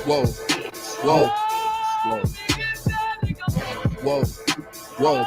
Whoa, whoa, whoa, whoa, whoa.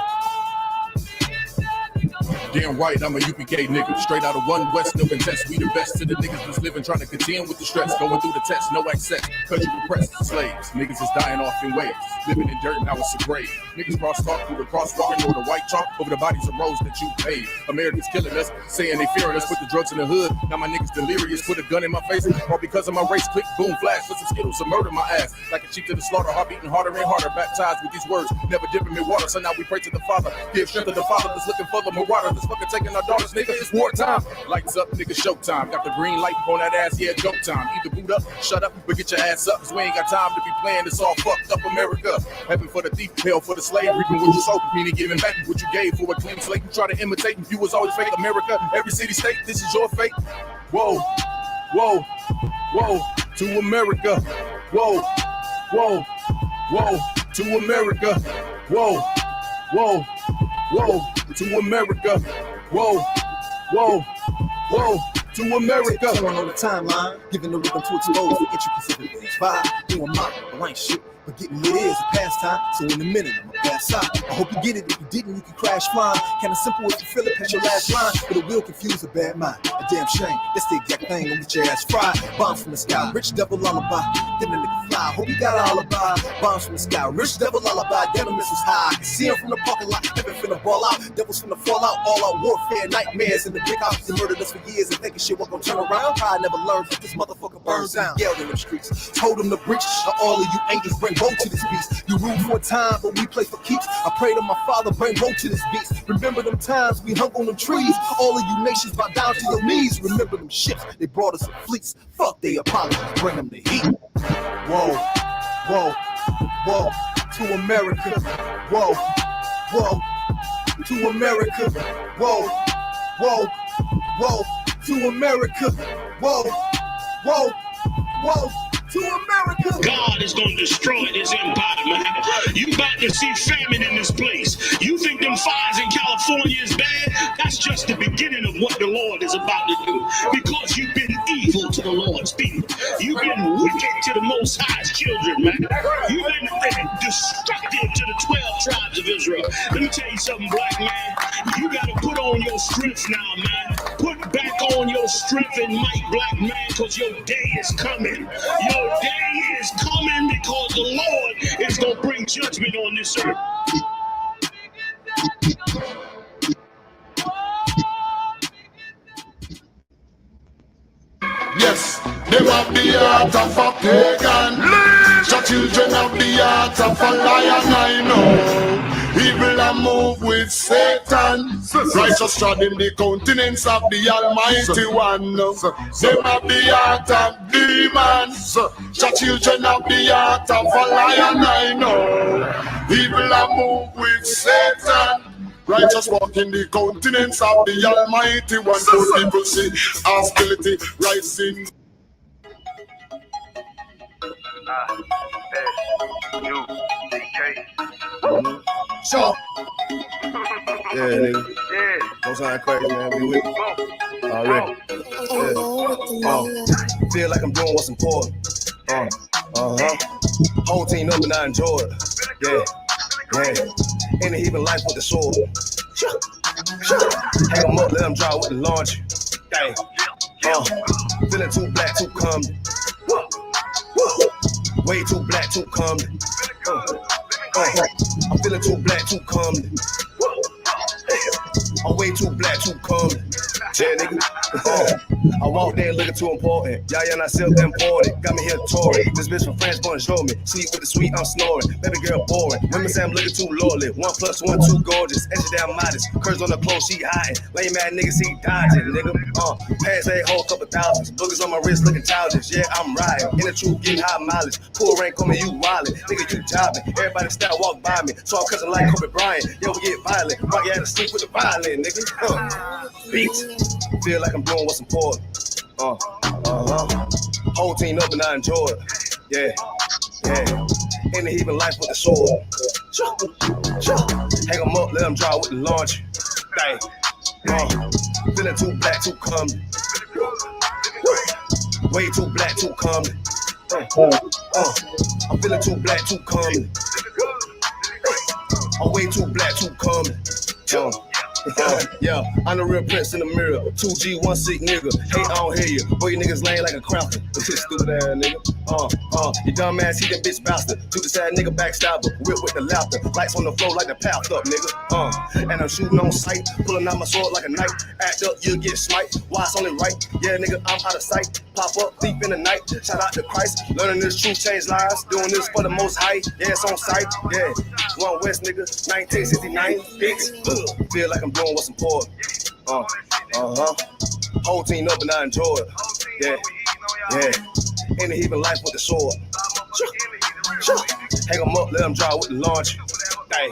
Damn right, I'm a UPK nigga. Straight out of one West, no contest. We the best to the niggas that's living, trying to contend with the stress. Going through the test, no access. Cause you repressed slaves. Niggas is dying off in waves. Living in dirt, now it's a grave. Niggas cross-talk through the crosswalk or the white chalk over the bodies of roads that you paid. Americans killing us, saying they fearing us. Put the drugs in the hood. Now my niggas delirious. Put a gun in my face. All because of my race. Click, boom, flash. Put some Skittles to murder my ass. Like a sheep to the slaughter. Heart beating harder and harder. Baptized with these words. Never dipping in water. So now we pray to the Father. Give strength to the Father that's looking for the marauder. That's fucking taking our daughters, nigga. It's wartime. Lights up, nigga, showtime. Got the green light on that ass, yeah, joke time. Either boot up, shut up, but get your ass up. Cause we ain't got time to be playing this all fucked up America. Heaven for the thief, hell for the slave. Reaping what you sow, meaning giving back what you gave for a clean slate. You try to imitate, you was always fake. America, every city, state, this is your fate. Whoa, whoa, whoa, to America. Whoa, whoa, whoa, to America. Whoa, whoa, whoa, to America. Whoa, whoa, whoa, to America. Turn on the timeline, giving the rhythm to expose the intricacies of things. Vibe, doing my I ain't shit, but getting it is a pastime. So in a minute, I'ma pass out. I hope you get it. If you didn't, you can crash flying. Kinda simple if you feel it, catch your last line. But it will confuse a bad mind. A damn shame. That's the exact thing. Don't get your ass fried. Bombs from the sky, rich devil lullaby. Then the nigga fly. Hope you got an alibi. Bombs from the sky, rich devil lullaby. Damn, the missiles high. I can see him from the parking lot. Heaven finna ball out. Devils finna fall out. All out warfare, nightmares in the big house. They murdered us for years and thinking shit was gonna turn around. Pride never learned. This motherfucker burns down. Yelled in them streets. Told them to breach. All of you angels bring woe to this beast. You rule for a time, but we play for keeps. I pray to my Father, bring woe to this beast. Remember them times we hung on them trees. All of you nations bow down to your knees. Remember them ships, they brought us in fleets. Fuck they apologies, bring them the heat. Whoa, whoa, whoa, to America. Whoa, whoa, to America. Whoa, whoa, whoa, to America. Whoa, whoa, whoa. To America. God is going to destroy this empire, man. You about to see famine in this place. You think them fires in California is bad? That's just the beginning of what the Lord is about to do. Because you've been evil to the Lord's people. You've been wicked to the Most High's children, man. You've been destructive to the 12 tribes of Israel. Let me tell you something, black man. You got to put on your strength now, man. Put back on your strength and might, black man, because your day is coming. Your day is coming because the Lord is going to bring judgment on this earth. Yes, them have the heart of a pagan. The children have the heart of a lion, I know. Evil and move with Satan. Righteous treading the countenance of the Almighty One. Them have the heart of demons. The children have the heart of a lion, I know. Evil and move with Satan. Righteous walk in the countenance of the Almighty One. So people see hostility rising. ISUPK. Sure. Yeah, nigga. Yeah. Don't sound crazy, man. We with you. Already. Yeah. Feel like I'm doing what's important. Whole team up and I enjoy it. Yeah. Yeah. In the heaving life with the sword. Hang them up, let them draw with the launcher. Dang. Feeling too black, too comely. Way too black, too comely. I'm feeling too black, too comely. I'm way too black, too comely. Yeah, nigga. I walked in looking too important. Y'all not self-important. Got me here touring. This bitch from France, bonjour me. Sleep with the sweet, I'm snoring. Baby girl boring. Women say I'm looking too lordly. 1 + 1, 2 gorgeous. Edge down modest. Curves on the clothes, she hiding. Lame mad niggas, he dodging, nigga. Pass that whole couple thousands. Boogers on my wrist looking childish. Yeah, I'm riding. In the truth, getting high mileage. Pool rank on me, you wildin'. Nigga, you jobbing. Everybody stop, walk by me. So I'm cussing like Kobe Bryant. Yo, we get violent. Rock you had to sleep with the violin, nigga. Beats. Feel like I'm doing what's important. Whole team up and I enjoy it. Yeah, yeah. In the heaving life with the sword. Hang them up, let them draw with the launcher. Dang. Feeling too black, too comely. Way too black, too comely. I'm feeling too black, too coming. I'm way too black, too coming. Yeah, I'm the real prince in the mirror. 2G, 1 sick nigga. Hey, I don't hear you. Boy, you niggas lame like a cracker. Stupid ass nigga. You dumb ass, he that bitch bastard. To the side nigga backstabber. Whip with the laughter. Lights on the floor like the path up, nigga. And I'm shooting on sight. Pulling out my sword like a knife. Act up, you'll get smite. Why it's only right? Yeah, nigga, I'm out of sight. Pop up, deep in the night. Shout out to Christ. Learning this truth, change lives. Doing this for the most high. Yeah, it's on sight. Yeah. One West nigga, 1969. Bitch. Feel like I'm doing what's important. Whole team up and I enjoy it. Yeah. In the heaving life with the sword. Hang them up, let them dry with the launch. Dang.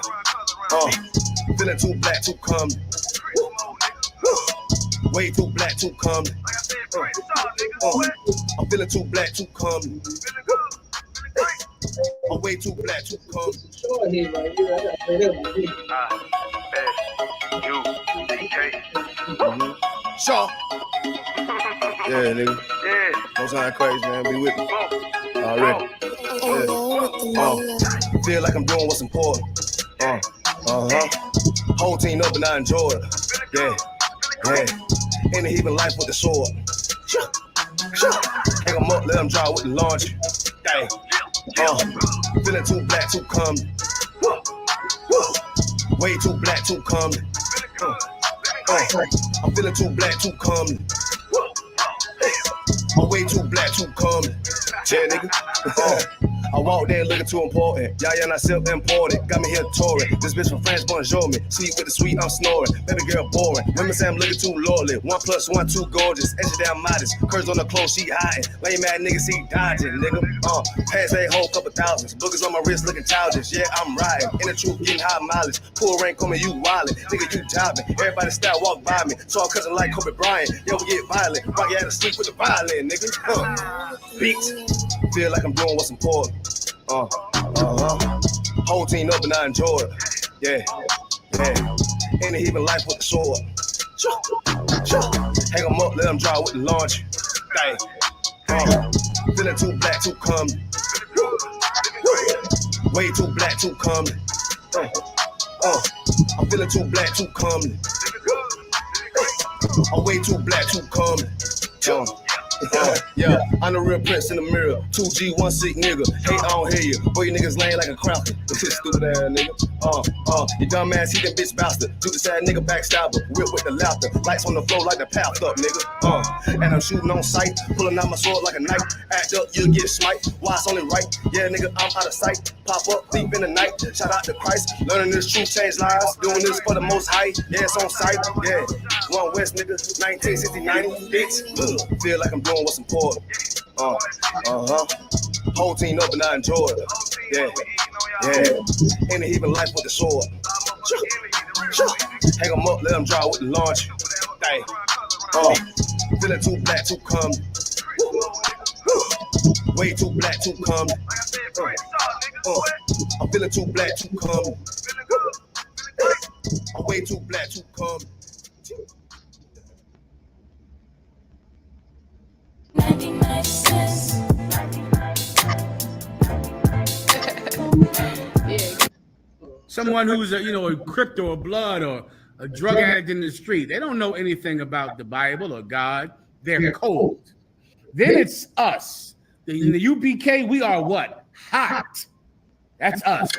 Feeling too black, too coming. Way too black, too coming. I'm feeling too black, too coming. I'm way too black, too coming. Shaw. Yeah, nigga. Yeah. Don't sound crazy, man. Be with me. Already. Yeah. Feel like I'm doing what's important. Whole team up and I enjoy it. Yeah. In the heaving life with the sword. Hang them up, let them dry with the launch. Dang. Feeling too black, too coming. Way too black, too coming. I'm feeling too black, too coming. I'm way too black, too coming. Yeah, nigga. I walked there looking too important. Y'all not self-important. Got me here touring. This bitch from France, bonjour me. Sweet with the sweet, I'm snoring. Baby girl boring. Women say I'm looking too lordly. 1 + 1, too gorgeous. And she damn modest. Curves on the clothes, she hiding. Lame mad niggas, he dodging, nigga. Pass a whole couple thousands. Boogers on my wrist looking childish. Yeah, I'm riding. In the truth, getting high mileage. Pool rank coming, you wildin'. Nigga, you jobbing. Everybody style walk by me. So I'm cousin like Kobe Bryant. Yo, we get violent. Rock you out of sleep with the violin, nigga. Beat. Feel like I'm doing what's important. Whole team up and I enjoy it. Yeah. In the heaving life with the sword. Hang them up, let them dry with the launch. Dang. Feeling too black, too coming. Way too black, too coming. I'm feeling too black, too coming. I'm way too black, too coming. Yeah, I'm the real prince in the mirror. 2G, 1 sick nigga. Hey, I don't hear you. Boy, you niggas lame like a cracker. Stupid ass nigga. You dumb ass, he that bitch bastard. To the side nigga backstabber. Whip with the laughter. Lights on the floor like the path up, nigga. And I'm shooting on sight. Pulling out my sword like a knife. Act up, you'll get smite. Why it's only right? Yeah, nigga, I'm out of sight. Pop up, deep in the night. Shout out to Christ. Learning this truth, change lives. Doing this for the most high. Yeah, it's on sight. Yeah. One West nigga, 1969. Bitch. Feel like I'm doing what's important. Whole team up and I enjoy it. Yeah. In the heaving life with the sword. Hang them up, let them dry with the launch. Dang. Feeling too black, too coming. Way too black, too coming. I'm feeling too black, too coming. I'm way too black, too coming. 99 Someone who's a crypto or blood or a drug addict in the street, they don't know anything about the Bible or God. They're cold. Then it's us. In the UPK, we are what? Hot. That's us.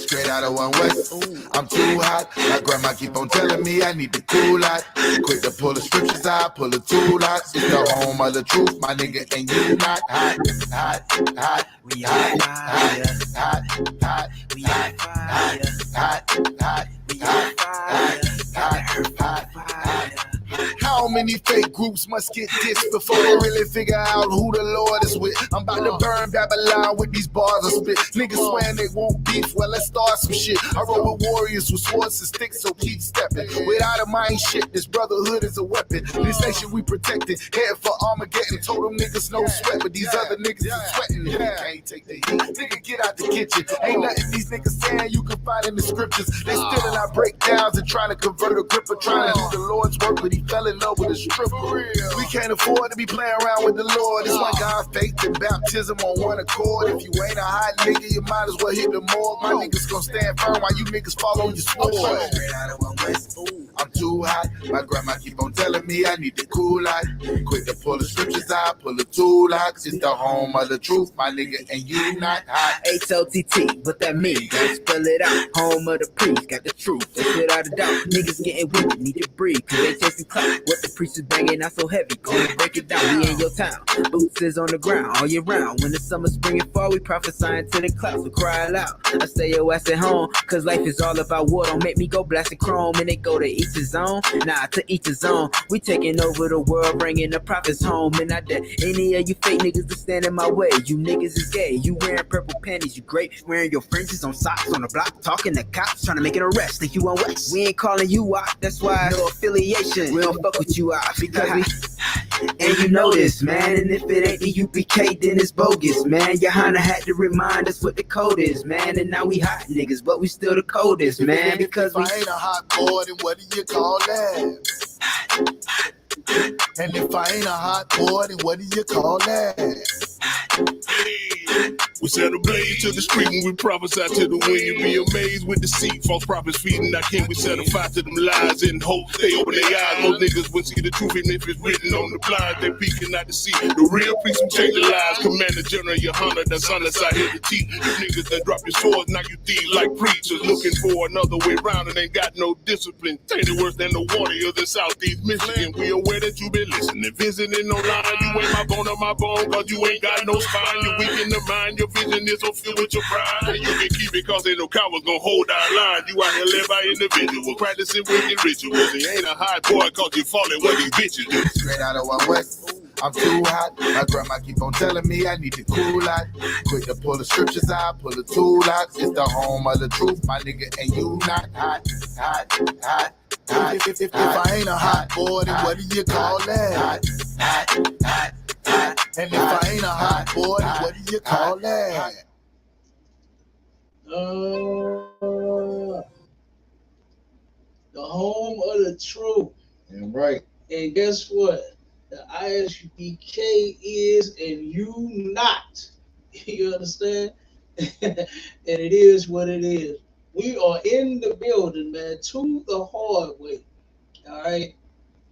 Straight out of One West, I'm too hot. My grandma keep on telling me I need to cool out. Quick to pull the scriptures out, pull the tool out. It's the home of the truth, my nigga, and you not hot, hot, hot. We hot, hot, hot, hot. We hot, hot, hot, hot. We hot, hot, hot, hot. How many fake groups must get dissed before they really figure out who the Lord is with? I'm about to burn Babylon with these bars I spit. Niggas swearing they won't beef, well let's start some shit. I roll with warriors with swords and sticks, so keep stepping. Without a mind shit, this brotherhood is a weapon. This nation we protected, head for Armageddon. Told them niggas no sweat, but these other niggas are sweating. Can't take the heat, nigga get out the kitchen. Ain't nothing these niggas saying you can find in the scriptures. They still in our breakdowns and trying to convert a gripper, trying to do the Lord's work, but he fell in love with a stripper. We can't afford to be playing around with the Lord. It's one God, faith and baptism on one accord. If you ain't a hot nigga, you might as well hit the morgue. My niggas gonna stand firm while you niggas fall on your sword. Straight out of one west. I'm too hot. My grandma keep on telling me I need the cool light. Quick to pull the scriptures out, pull the two locks. It's the home of the truth, my nigga, and you not hot. H-O-T-T, what that mean? Gotta spell it out. Home of the priest, got the truth. That's without a doubt. Niggas getting weak, need to breathe, cause they chasing clout. What the priest is banging out so heavy, gonna break it down. We in your town. Boots is on the ground all year round. When the summer, spring, and fall, we prophesying to the clouds, so cry aloud. I stay your ass at home, cause life is all about war. Don't make me go blasting chrome, and they go to each his own. Nah, to each his own. We taking over the world, bringing the prophets home. And I dare any of you fake niggas to stand in my way. You niggas is gay, you wearing purple panties, you great, wearing your fringes on socks on the block, talking to cops, trying to make an arrest. Think you on West? We ain't calling you out, that's why no affiliation. We don't fuck with you out because we. And you know this, man. And if it ain't the UPK, then it's bogus, man. YAHANNA had to remind us what the code is, man. And now we hot niggas, but we still the coldest, man. Because if I ain't a hot boy, then what do you call that? And if I ain't a hot boy, then what do you call that? We set a blaze to the street when we prophesy to the wind. You be amazed with deceit, false prophets feeding our king. We set a fire to them lies in hope they open their eyes. Most niggas won't see the truth, even if it's written on the blinds. They peeking out to see the real priest who change their lives. Commander General YAHANNA, that's on us out here to teach. You niggas that drop your swords, now you thieves like preachers. Looking for another way round and ain't got no discipline. Tainted worse than the warriors in Southeast Michigan. We aware that you been listening, visiting online. You ain't my bone on my bone, cause you ain't got no spine. You weak in the mind, your vision is so filled with your pride. And you can keep it cause ain't no cowards gonna hold our line. You out here live by individuals, practicing wicked rituals. And you ain't a hot boy cause you falling what these bitches do. Straight out of one west. I'm too hot. My grandma keep on telling me I need to cool out. Quick to pull the scriptures out, pull the two locks. It's the home of the truth, my nigga, and you not hot, hot, hot. If I ain't a hot boy, then what do you call that? Hot, hot, hot, hot. And if I ain't a hot boy, then what do you call that? The home of the truth. Yeah, right. And guess what? The ISUPK is, and you not. You understand? And it is what it is. We are in the building, man, to the hard way. All right?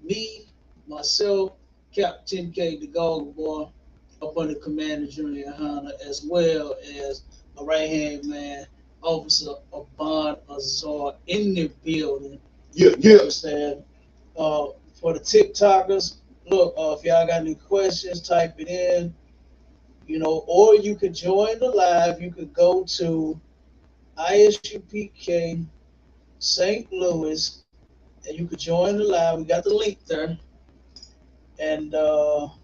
Me, myself, Captain K, the Goggle Boy, up under Commander General YAHANNA, as well as a right-hand man, Officer Abban Azar, in the building. Yeah. You understand? For the TikTokers, look, if y'all got any questions, type it in, you know, or you could join the live. You could go to ISUPK St. Louis, and you could join the live. We got the link there. And y'all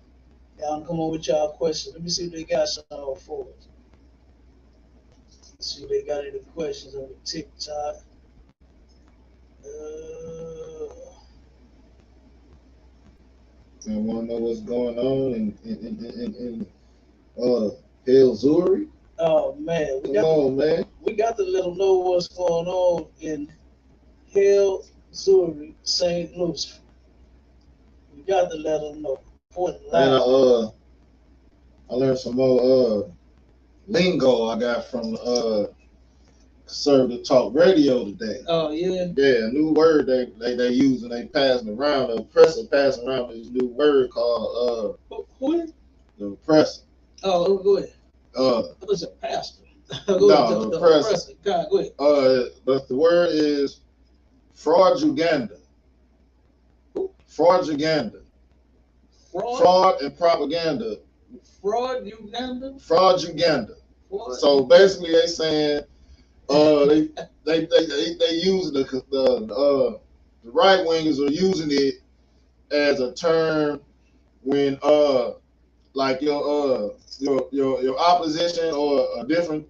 come on with y'all questions. Let me see if they got something for us. Let's see if they got any questions on the TikTok. I want to know what's going on in Hell Zuri. Oh man, we got to let them know what's going on in Hell Zuri, St. Louis. We got to let them know. And I learned some more lingo I got from Conservative Talk Radio today. Oh yeah. Yeah, a new word they use and they passing around. The oppressor passing around this new word called Who? The oppressor. Oh, go ahead. It was a pastor. No, the oppressor. God, go ahead. But the word is fraudulanda. Fraudulanda. Fraud and propaganda. Fraudulanda. Fraudulanda. So basically, they saying they use the right wingers are using it as a term when like your opposition or a different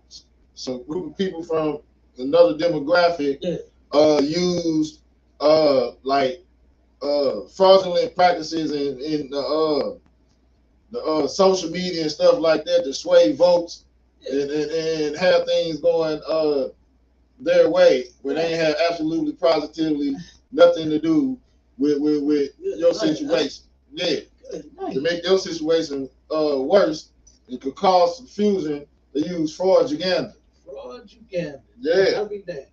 some group of people from another demographic use like fraudulent practices in the social media and stuff like that to sway votes and have things going their way when they have absolutely positively nothing to do with your situation. Yeah. To make your situation worse, it could cause confusion. They use fraudulent. Yeah. Every day.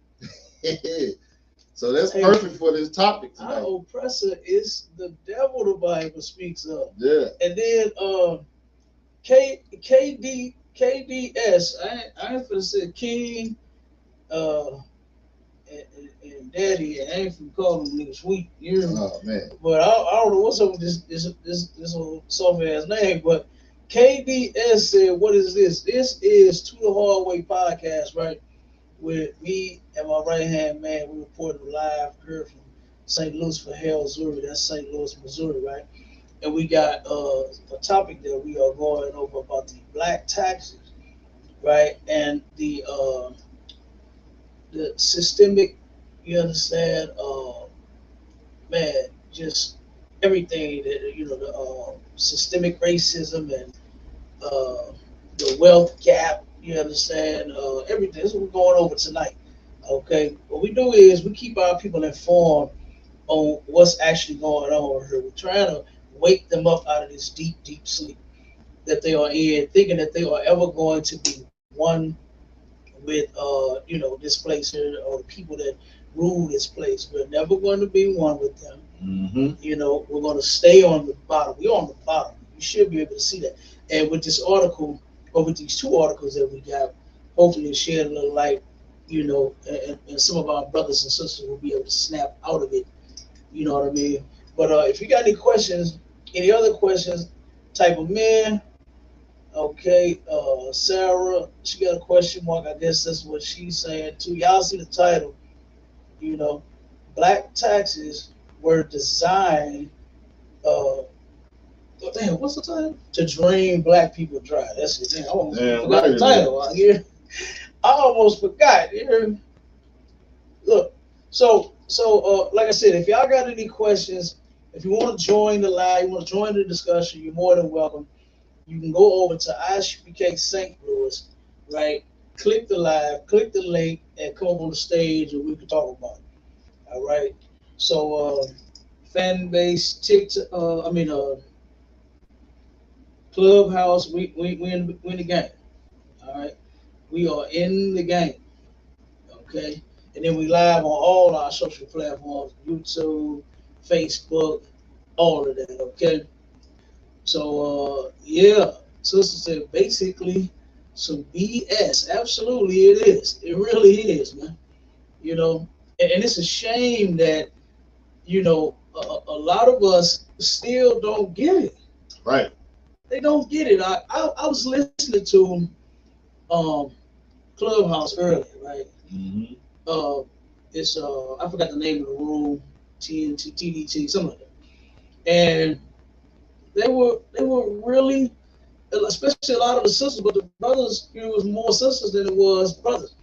So that's perfect for this topic tonight. Our oppressor is the devil, the Bible speaks of. Yeah. And then KDS, I ain't finna say King and Daddy, I ain't finna call them niggas sweet. You know? Oh man. But I don't know what's up with this whole soft ass name, but KDS said, what is this? This is To the Hard Way podcast, right? With me and my right hand man, we reported live here from St. Louis for Hell, Missouri. That's St. Louis, Missouri, right? And we got a topic that we are going over about the black taxes, right? And the systemic, you understand, man, just everything that, you know, the systemic racism and the wealth gap, you understand, everything. That's what we're going over tonight, okay? What we do is we keep our people informed on what's actually going on here. We're trying to wake them up out of this deep, deep sleep that they are in, thinking that they are ever going to be one with, you know, this place here or the people that rule this place. We're never going to be one with them. Mm-hmm. You know, we're going to stay on the bottom. We're on the bottom. You should be able to see that. And with this article, or with these two articles that we got, hopefully it shed a little light, you know, and some of our brothers and sisters will be able to snap out of it. You know what I mean? But if you got any questions, any other questions, type them in. Okay, Sarah, she got a question mark. I guess that's what she's saying too. Y'all see the title, you know, black taxes were designed, damn, what's the title? To drain black people dry. That's it. Damn, I almost forgot the title out here. I almost forgot. Look, so like I said, if y'all got any questions, if you want to join the live, you want to join the discussion, you're more than welcome. You can go over to ISUPK St. Louis, right? Click the live, click the link, and come on the stage, and we can talk about it. All right. So, fan base, TikTok, Clubhouse, we in the game. All right. We are in the game. Okay. And then we live on all our social platforms, YouTube, Facebook, all of that. Okay. So, yeah, sister said basically some BS. Absolutely, it is. It really is, man. You know, and it's a shame that, you know, a lot of us still don't get it. Right. They don't get it. I was listening to Clubhouse earlier, right? Mm-hmm. It's I forgot the name of the room, TNT, TDT, something like that, and they were really, especially a lot of the sisters, but the brothers, it was more sisters than it was brothers.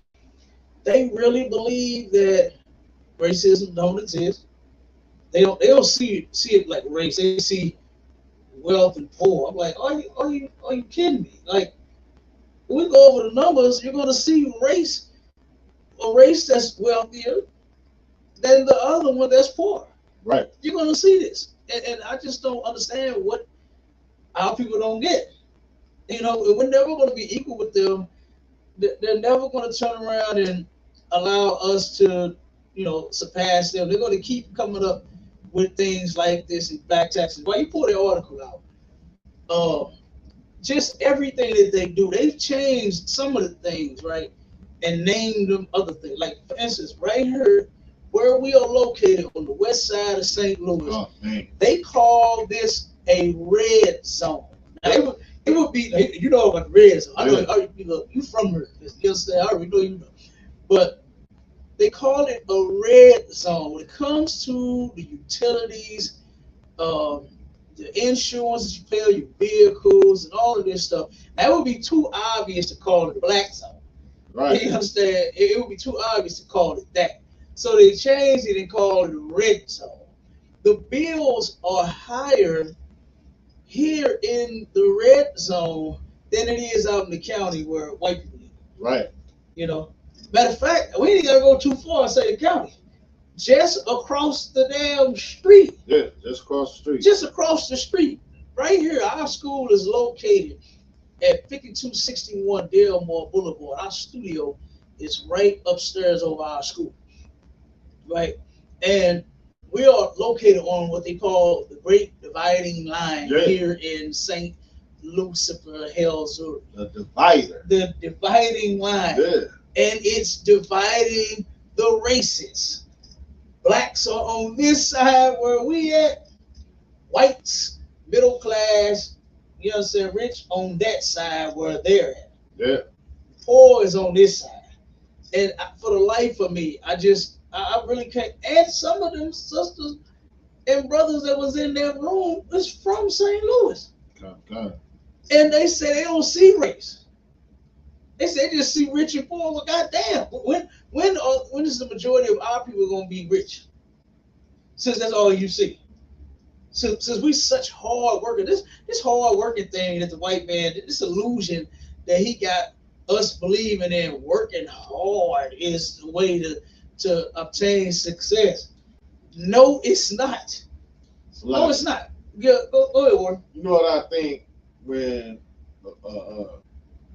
They really believe that racism don't exist. They don't see it like race. They see wealth and poor. I'm like, are you kidding me? Like, when we go over the numbers, you're gonna see a race that's wealthier than the other one that's poor. Right. You're gonna see this. And I just don't understand what our people don't get. You know, we're never going to be equal with them. They're never going to turn around and allow us to, you know, surpass them. They're going to keep coming up with things like this and black taxes. Why you pull the article out? Just everything that they do, they've changed some of the things, right, and named them other things. Like, for instance, right here, where we are located on the west side of St. Louis, they call this a red zone. Now, it would be, you know, like red zone. I know, you from here. You understand? I already know you know. But they call it a red zone. When it comes to the utilities the insurance that you pay on your vehicles and all of this stuff. That would be too obvious to call it black zone. Right. You understand? It would be too obvious to call it that. So they changed it and called it red zone. The bills are higher here in the red zone than it is out in the county where white people live. Right. You know, matter of fact, we ain't gotta go too far and say the county. Just across the damn street. Yeah, just across the street. Just across the street. Right here, our school is located at 5261 Delmore Boulevard. Our studio is right upstairs over our school. Right? And we are located on what they call the Great Dividing Line here in St. Lucifer, Missouri. The divider. The dividing line. Yeah. And it's dividing the races. Blacks are on this side where we at. Whites, middle class, you know what I'm saying, rich on that side where they're at. Yeah. Poor is on this side. And for the life of me, I really can't. And some of them sisters and brothers that was in that room was from St. Louis. Okay. And they say they don't see race. They say they just see rich and poor. Well, goddamn, when is the majority of our people gonna be rich? Since that's all you see. Since we such hard workers, this hard working thing that the white man, this illusion that he got us believing in working hard is the way to obtain success. No, it's not. No, it's not. Yeah, go ahead, Warren. You know what I think when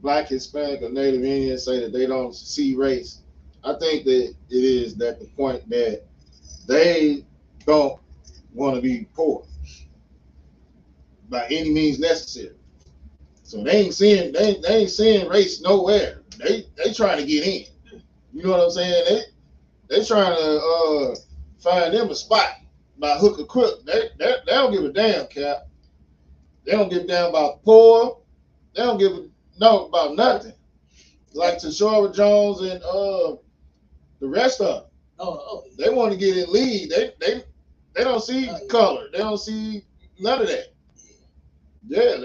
Black, Hispanic, or Native Indians say that they don't see race? I think that it is that the point that they don't want to be poor by any means necessary. So they ain't seeing race nowhere. They trying to get in. You know what I'm saying? They trying to find them a spot by hook or crook. They don't give a damn, Cap. They don't give a damn about poor. They don't give a no about nothing. Like Tashora Jones and the rest of them. They want to get in lead. They don't see color. They don't see none of that. Yeah,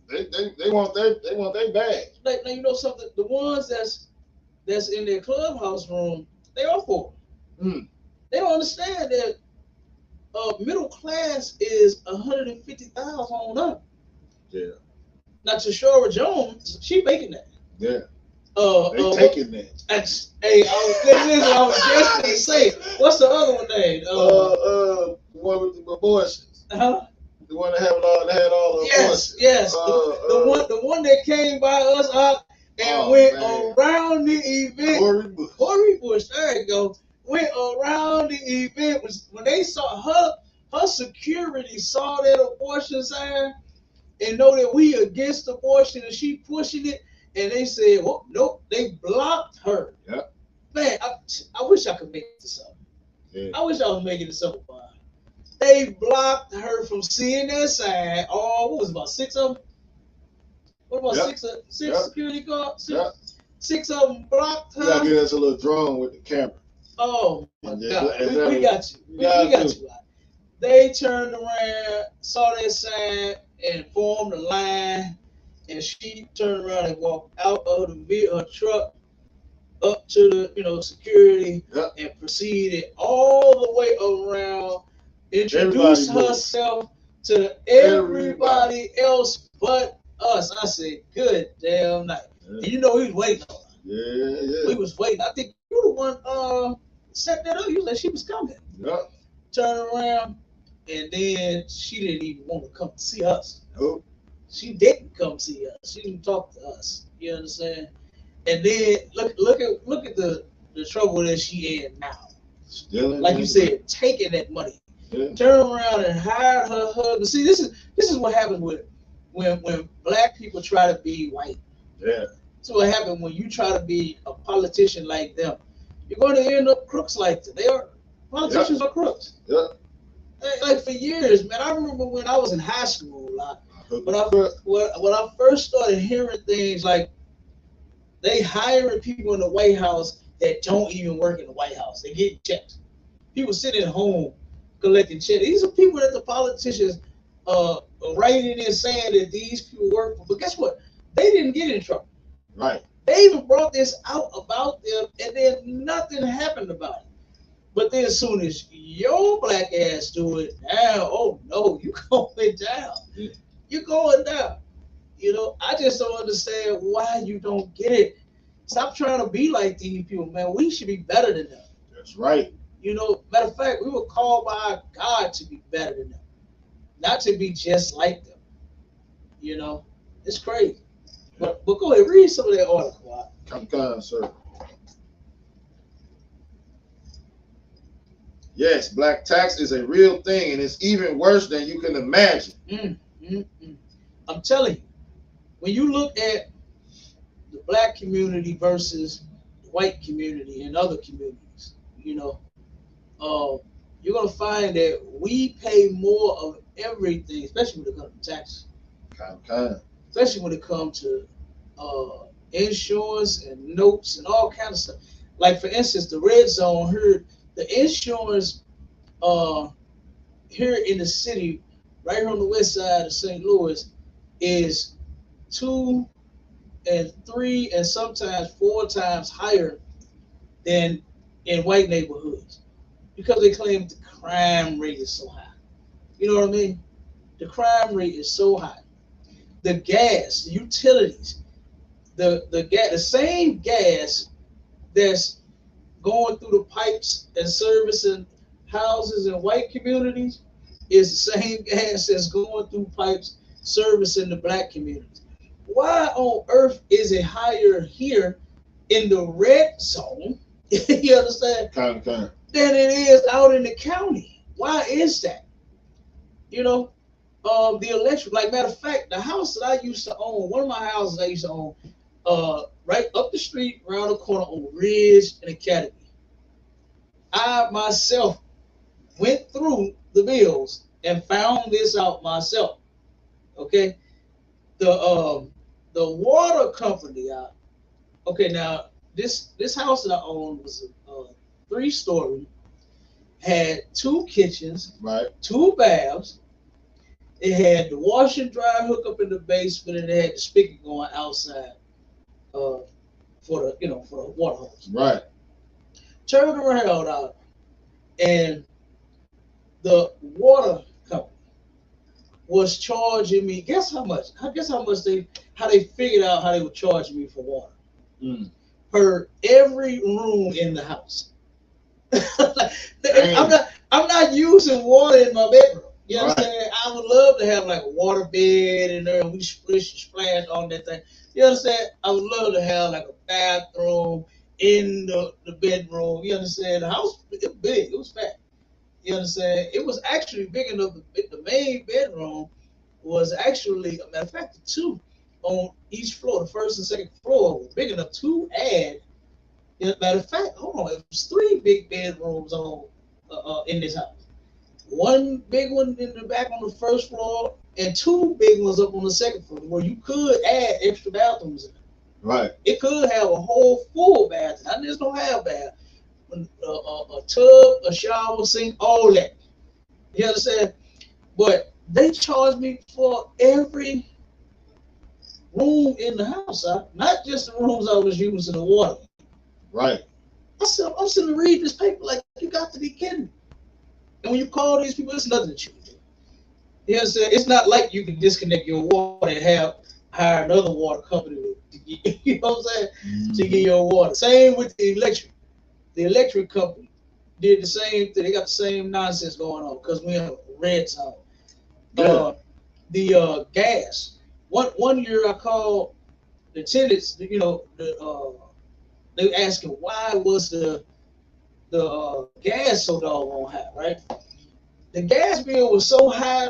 they want their bag. Now you know something. The ones that's in their clubhouse room, they are poor. They don't understand that middle class is 150,000 on up. Yeah. Now Tashora Jones, she making that. Yeah. They taking that. Hey, I was just gonna say, what's the other one name? The one with the abortions. Huh? The one that had all the abortions. Yes. The one that came by us up and went around the event. Corey Bush. There you go. Went around the event. When they saw her security saw that abortion sign and know that we against abortion and she pushing it, and they said, well, nope, they blocked her. Yeah. Man, I wish I could make this up. Yeah. I wish I was making this up. They blocked her from seeing that sign. What was it, about 6 of them? What about six security guards? Six of them blocked her. You gotta get us a little drone with the camera. Oh my God. We got you. We got you. They turned around, saw that sign, and formed a line, and she turned around and walked out of her truck up to the security and proceeded all the way around, introduced herself to everybody else but us. I said, good damn night. Yeah. And he was waiting on her. Yeah. We was waiting. I think you were the one set that up. You said she was coming. Yeah. Turn around, and then she didn't even want to come see us. Nope. She didn't come see us. She didn't talk to us. You understand? And then look at the trouble that she in now. Like you said, taking that money. Yeah. Turn around and hire her husband. See, this is what happens with when black people try to be white. Yeah. So what happens when you try to be a politician like them? You're going to end up crooks like them. Politicians are crooks. Yeah. Like for years, man. I remember when I was in high school, when I first started hearing things like they hiring people in the White House that don't even work in the White House. They get checks. People sitting at home collecting checks. These are people that the politicians writing in saying that these people work for. But guess what? They didn't get in trouble. Right. They even brought this out about them, and then nothing happened about it. But then as soon as your black ass do it, now, oh no, you going down. You're going down. You know, I just don't understand why you don't get it. Stop trying to be like these people, man. We should be better than them. That's right. You know, matter of fact, we were called by God to be better than them, not to be just like them. You know, it's crazy. But go ahead, read some of that article. Come, sir. Yes, black tax is a real thing, and it's even worse than you can imagine. I'm telling you, when you look at the black community versus the white community and other communities, you know, you're gonna find that we pay more of everything, especially when it comes to taxes. Especially when it comes to insurance and notes and all kinds of stuff. Like for instance, the red zone here, the insurance here in the city, right here on the west side of St. Louis, is 2 and 3 and sometimes 4 times higher than in white neighborhoods, because they claim the crime rate is so high. You know what I mean? The crime rate is so high. The gas, the utilities, the gas, the same gas that's going through the pipes and servicing houses in white communities is the same gas that's going through pipes servicing the black communities. Why on earth is it higher here in the red zone, you understand, than it is out in the county? Why is that? You know, the electric, like matter of fact, the house that I used to own, one of my houses I used to own, right up the street, around the corner on Ridge and Academy. I myself went through the bills and found this out myself. Okay, the water company. Okay, now this house that I owned was a 3-story, had 2 kitchens, right, 2 baths. It had the wash and dry hookup in the basement, and it had the spigot going outside for the water hose. Right. Turned around out, and the water company was charging me. Guess how much? Guess how much they figured out how they would charge me for water per every room in the house. I'm not using water in my bedroom. You understand? I would love to have like a water bed in there, and we splash on that thing. You understand? I would love to have like a bathroom in the bedroom. You understand? The house was big. It was fat. You understand? It was actually big enough. The main bedroom was actually, a matter of fact, 2 on each floor. The first and second floor was big enough to add. Matter of fact, hold on, it was 3 big bedrooms on in this house. 1 big one in the back on the first floor, and 2 big ones up on the second floor, where you could add extra bathrooms in it. Right. It could have a whole full bath. I just don't have bath. A tub, a shower, sink, all that. You understand? But they charged me for every room in the house, not just the rooms I was using the water. Right. I'm sitting to read this paper like, you got to be kidding me. And when you call these people, it's nothing that you can do. You understand? It's not like you can disconnect your water and hire another water company to get, you know what I'm saying, to get your water. Same with the electric. The electric company did the same thing. They got the same nonsense going on because we have a red zone. The gas. One year I called the tenants. You know, they were asking why was the gas so doggone high, right? The gas bill was so high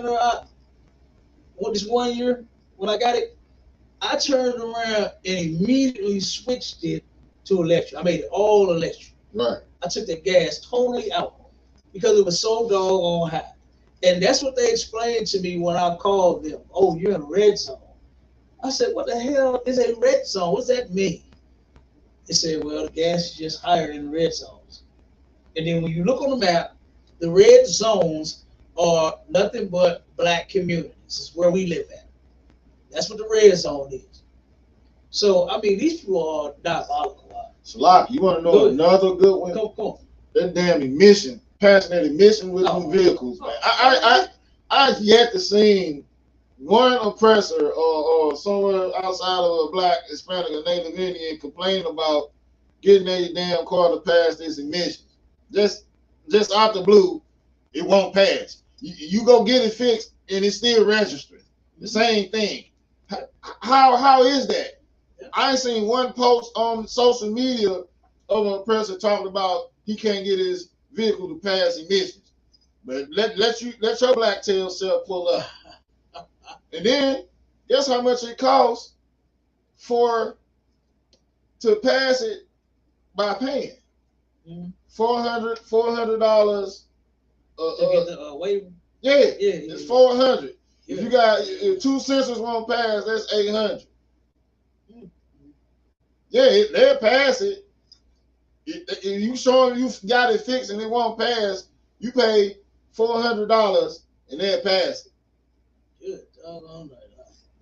this one year when I got it, I turned around and immediately switched it to electric. I made it all electric. Right. I took the gas totally out because it was so doggone high. And that's what they explained to me when I called them. Oh, you're in a red zone. I said, what the hell is a red zone? What's that mean? They said, well, the gas is just higher in red zones. And then when you look on the map, The red zones are nothing but black communities. It's where we live at. That's what the red zone is. So, I mean, these people are diabolical. Salak, you want to know another good one? Come on. That damn emission, passionate emission with them vehicles, man. I yet to see one oppressor or somewhere outside of a black, Hispanic, or Native Indian complain about getting a damn car to pass this emission. Just out the blue, it won't pass. You go get it fixed and it's still registered. The same thing. How is that? I ain't seen one post on social media of an oppressor talking about he can't get his vehicle to pass emissions. But let your black tail self pull up. And then guess how much it costs to pass it by paying? $400 to get the waiver? Yeah, it's $400. Yeah. If 2 sensors won't pass, that's $800. Yeah, they'll pass it. If you show them you got it fixed and it won't pass, you pay $400 and they'll pass it. Good.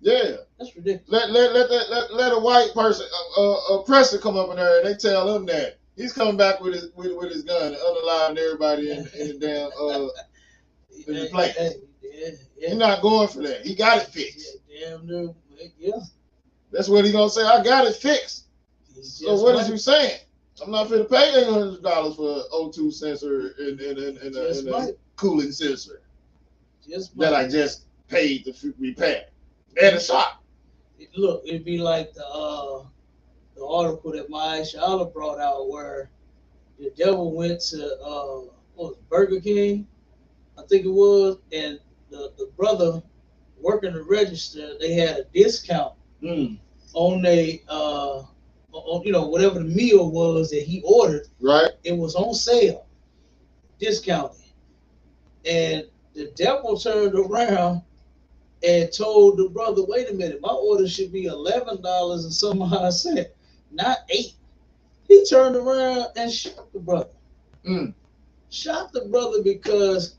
Yeah, that's ridiculous. Let a white person, oppressor, come up in there and they tell him that he's coming back with his gun and underlining everybody in the damn in the plane. He's not going for that. He got it fixed. Yeah. That's what he's gonna say. I got it fixed. So what is you saying? I'm not going to pay $800 for an O2 sensor and a cooling sensor that I just paid to repair and a shop. Look, it'd be like the article that Maya Shala brought out where the devil went to Burger King, I think it was, and the brother working the register, they had a discount on on whatever the meal was that he ordered. Right. It was on sale, discounted. And the devil turned around and told the brother, wait a minute, my order should be $11 and some odd cent, not $8. He turned around and shot the brother. Shot the brother because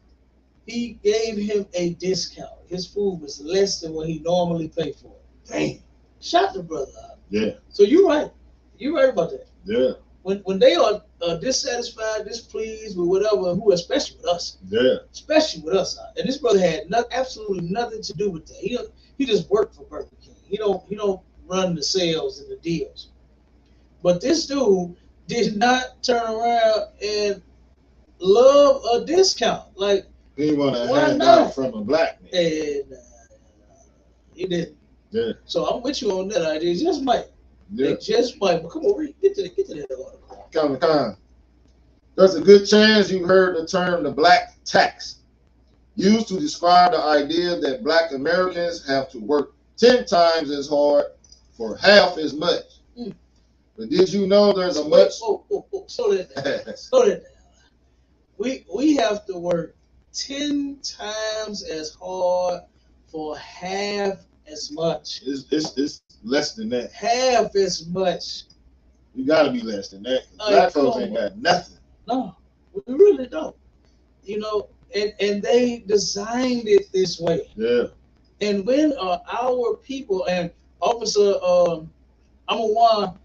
he gave him a discount. His food was less than what he normally paid for. Damn. Shot the brother out. Yeah. So you're right. You're right about that. Yeah. When they are dissatisfied, displeased with whatever, especially with us. Yeah. Especially with us. And this brother had absolutely nothing to do with that. He just worked for Burger King. He don't run the sales and the deals. But this dude did not turn around and love a discount. Like, he didn't want to hand out from a black man. And he didn't. Yeah. So I'm with you on that idea. Just might. Yeah. Just might. But come on, get to that article. Come. There's a good chance you heard the term the black tax, used to describe the idea that black Americans have to work 10 times as hard for half as much. But did you know there's a much... Slow that down. We have to work 10 times as hard for half as much. It's less than that. Half as much. You got to be less than that. Black folks ain't got nothing. No, we really don't. And they designed it this way. Yeah. And when our people, and Officer Amawan,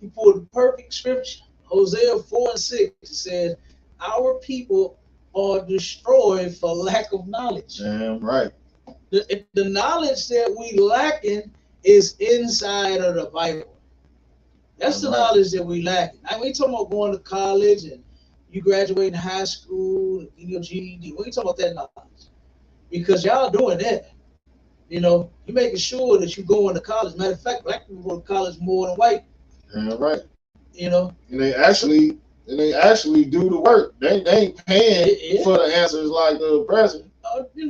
he pulled the perfect scripture. Hosea 4:6 said, our people are destroyed for lack of knowledge. Damn right. The knowledge that we lacking is inside of the Bible. That's the knowledge that we lacking. I mean, we talking about going to college and you graduating high school and getting your GED. We ain't talking about that knowledge. Because y'all doing that. You're making sure that you're going to college. Matter of fact, black people go to college more than white. Damn right. And they actually do the work. They ain't paying for the answers like the oppressor.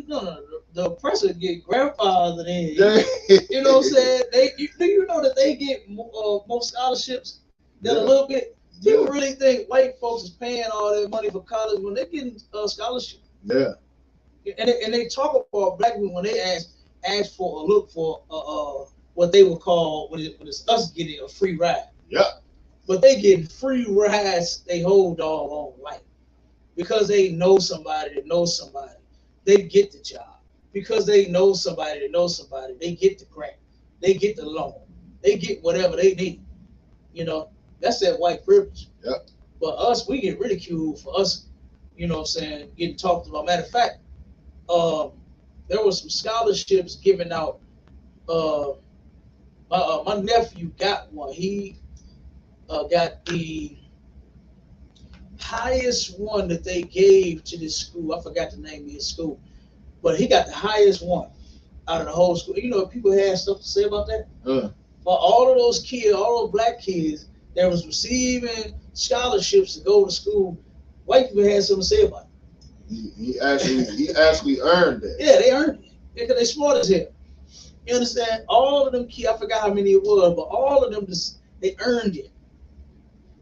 No. The oppressor get grandfathered in. Yeah. You know what I'm saying? Do you know that they get more scholarships than a little bit? People really think white folks is paying all their money for college when they're getting a scholarship. Yeah. And they talk about black people when they ask for or look for what they would call when it's us getting a free ride. Yeah. But they getting free rides they whole doggone life. because they know somebody that knows somebody, they get the job. Because they know somebody that knows somebody, they get the grant, they get the loan, they get whatever they need. You know, that's that white privilege. Yep. But us, we get ridiculed for us, you know what I'm saying, getting talked about. Matter of fact, there were some scholarships given out. My nephew got one. He got the highest one that they gave to this school. I forgot the name of his school, but he got the highest one out of the whole school. You know, people had stuff to say about that. For all of those kids, all those black kids that was receiving scholarships to go to school, white people had something to say about it. He actually earned it. Yeah, they earned it because they smart as hell. You understand? All of them kids, I forgot how many it was, but all of them they earned it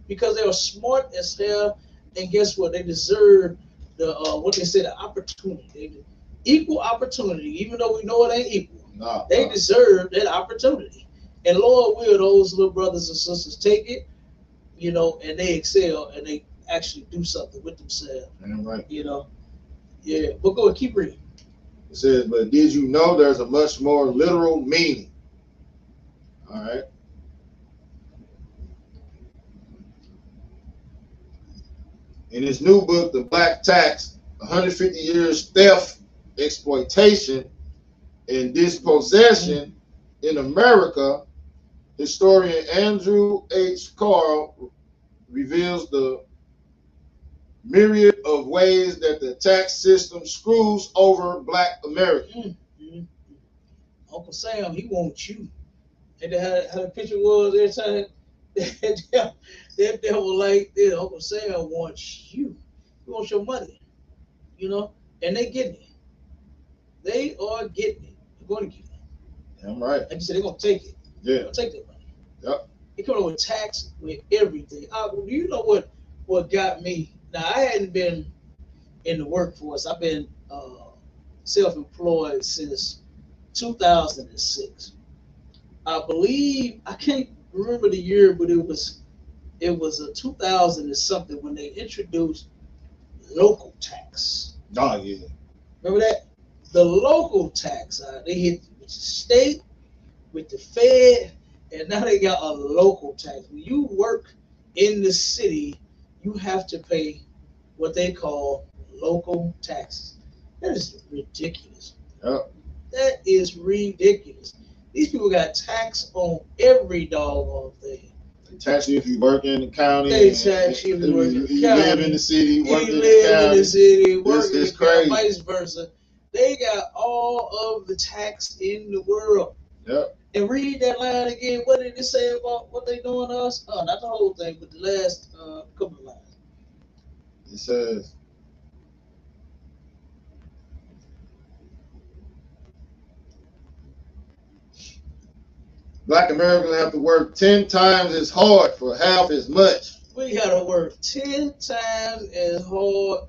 because they were smart as hell. And guess what? They deserve the what they say, the opportunity, equal opportunity. Even though we know it ain't equal, they deserve that opportunity. And Lord will those little brothers and sisters take it, you know, and they excel and they actually do something with themselves. Right. You know, yeah. But go ahead, keep reading. It says, but did you know there's a much more literal meaning? All right. In his new book, The Black Tax, 150 Years Theft, Exploitation, and Dispossession in America, historian Andrew H. Carl reveals the myriad of ways that the tax system screws over Black Americans. Uncle Sam, he wants you. And how the picture was every time that devil like this, Uncle Sam wants you. He wants your money. You know? And they getting it. They are getting it. They're going to get it. Damn right. Like you said, they're going to take it. Yeah. They're going to take that money. Yep. They come up with tax with everything. Do you know what got me? Now, I hadn't been in the workforce. I've been self-employed since 2006. I believe, I can't remember the year, but it was a 2000 and something when they introduced local tax. Oh, yeah. Remember that? The local tax. They hit the state with the Fed, and now they got a local tax. When you work in the city, you have to pay what they call local taxes. That is ridiculous. Yep. That is ridiculous. These people got tax on every doggone thing. They tax you if you work in the county. They tax you if you work in the county. You live in the city, work in the live county. in the city, work in the It's county, crazy. vice versa. They got all of the tax in the world. Yep. And read that line again. What did it say about what they doing to us? Oh, not the whole thing, but the last couple of lines. It says, Black Americans have to work 10 times as hard for half as much. We gotta work 10 times as hard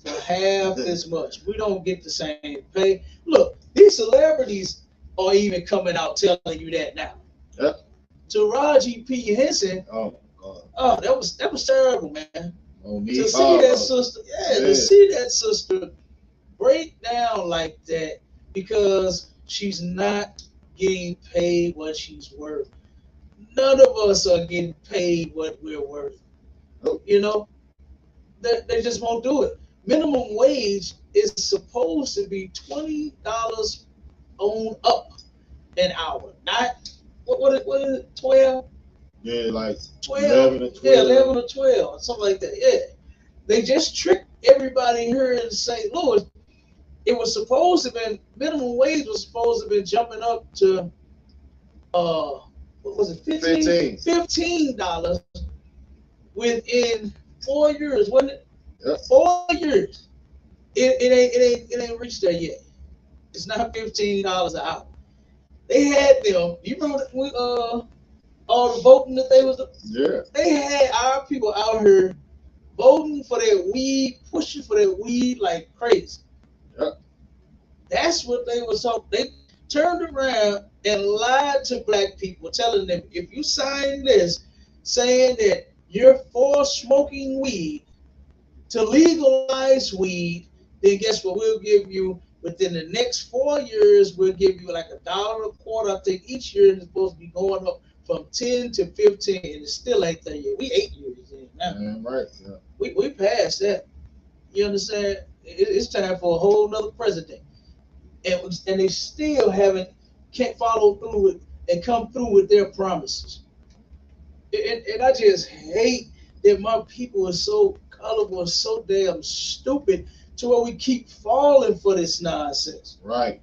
for half as much. We don't get the same pay. Look, these celebrities are even coming out telling you that now. Yep. Taraji P. Henson. Oh my God. Oh, that was terrible, man. On me, To see that sister, to see that sister break down like that because she's not getting paid what she's worth. None of us are getting paid what we're worth. Nope. You know, they just won't do it. Minimum wage is supposed to be $20 on up an hour, not what is it, 12? Yeah, like 12, 11 or 12. Yeah, 11 or 12, something like that. Yeah, they just tricked everybody here in St. Louis. It was supposed to be minimum wage was supposed to be jumping up to what was it, $15 within 4 years, wasn't it? Yep. 4 years. It ain't reached there yet. It's not $15 an hour. They had them. You remember when, all the voting that they was? Yeah. They had our people out here voting for their weed, pushing for their weed like crazy. Yep. That's what they was talking. They turned around and lied to black people, telling them if you sign this, saying that you're for smoking weed, to legalize weed, then guess what? We'll give you within the next 4 years, we'll give you like $1.25. I think each year is supposed to be going up from 10 to 15, and it still ain't there yet. We 8 years in now. Right. Yeah. We passed that. You understand? It's time for a whole nother president, and they still can't follow through with and come through with their promises. And I just hate that my people are so gullible and so damn stupid to where we keep falling for this nonsense. Right.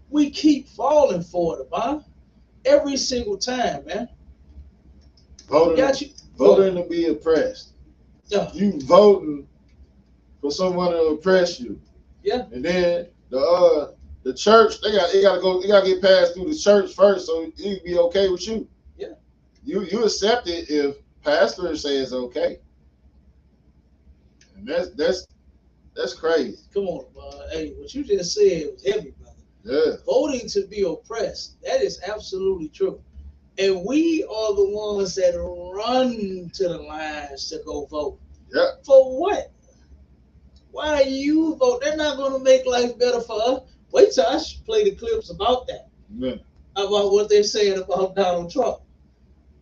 We keep falling for it, man. Every single time, man. Voting to be oppressed. Yeah. You voting for someone to oppress you. Yeah. And then the church, they gotta get passed through the church first, so it'd be okay with you. Yeah. You accept it if pastor says okay. And that's crazy. Come on, bro. Hey, what you just said was heavy, brother. Yeah. Voting to be oppressed. That is absolutely true. And we are the ones that run to the lines to go vote. Yeah. For what? Why you vote? They're not going to make life better for us. Wait till I play the clips about that. Yeah. About what they're saying about Donald Trump.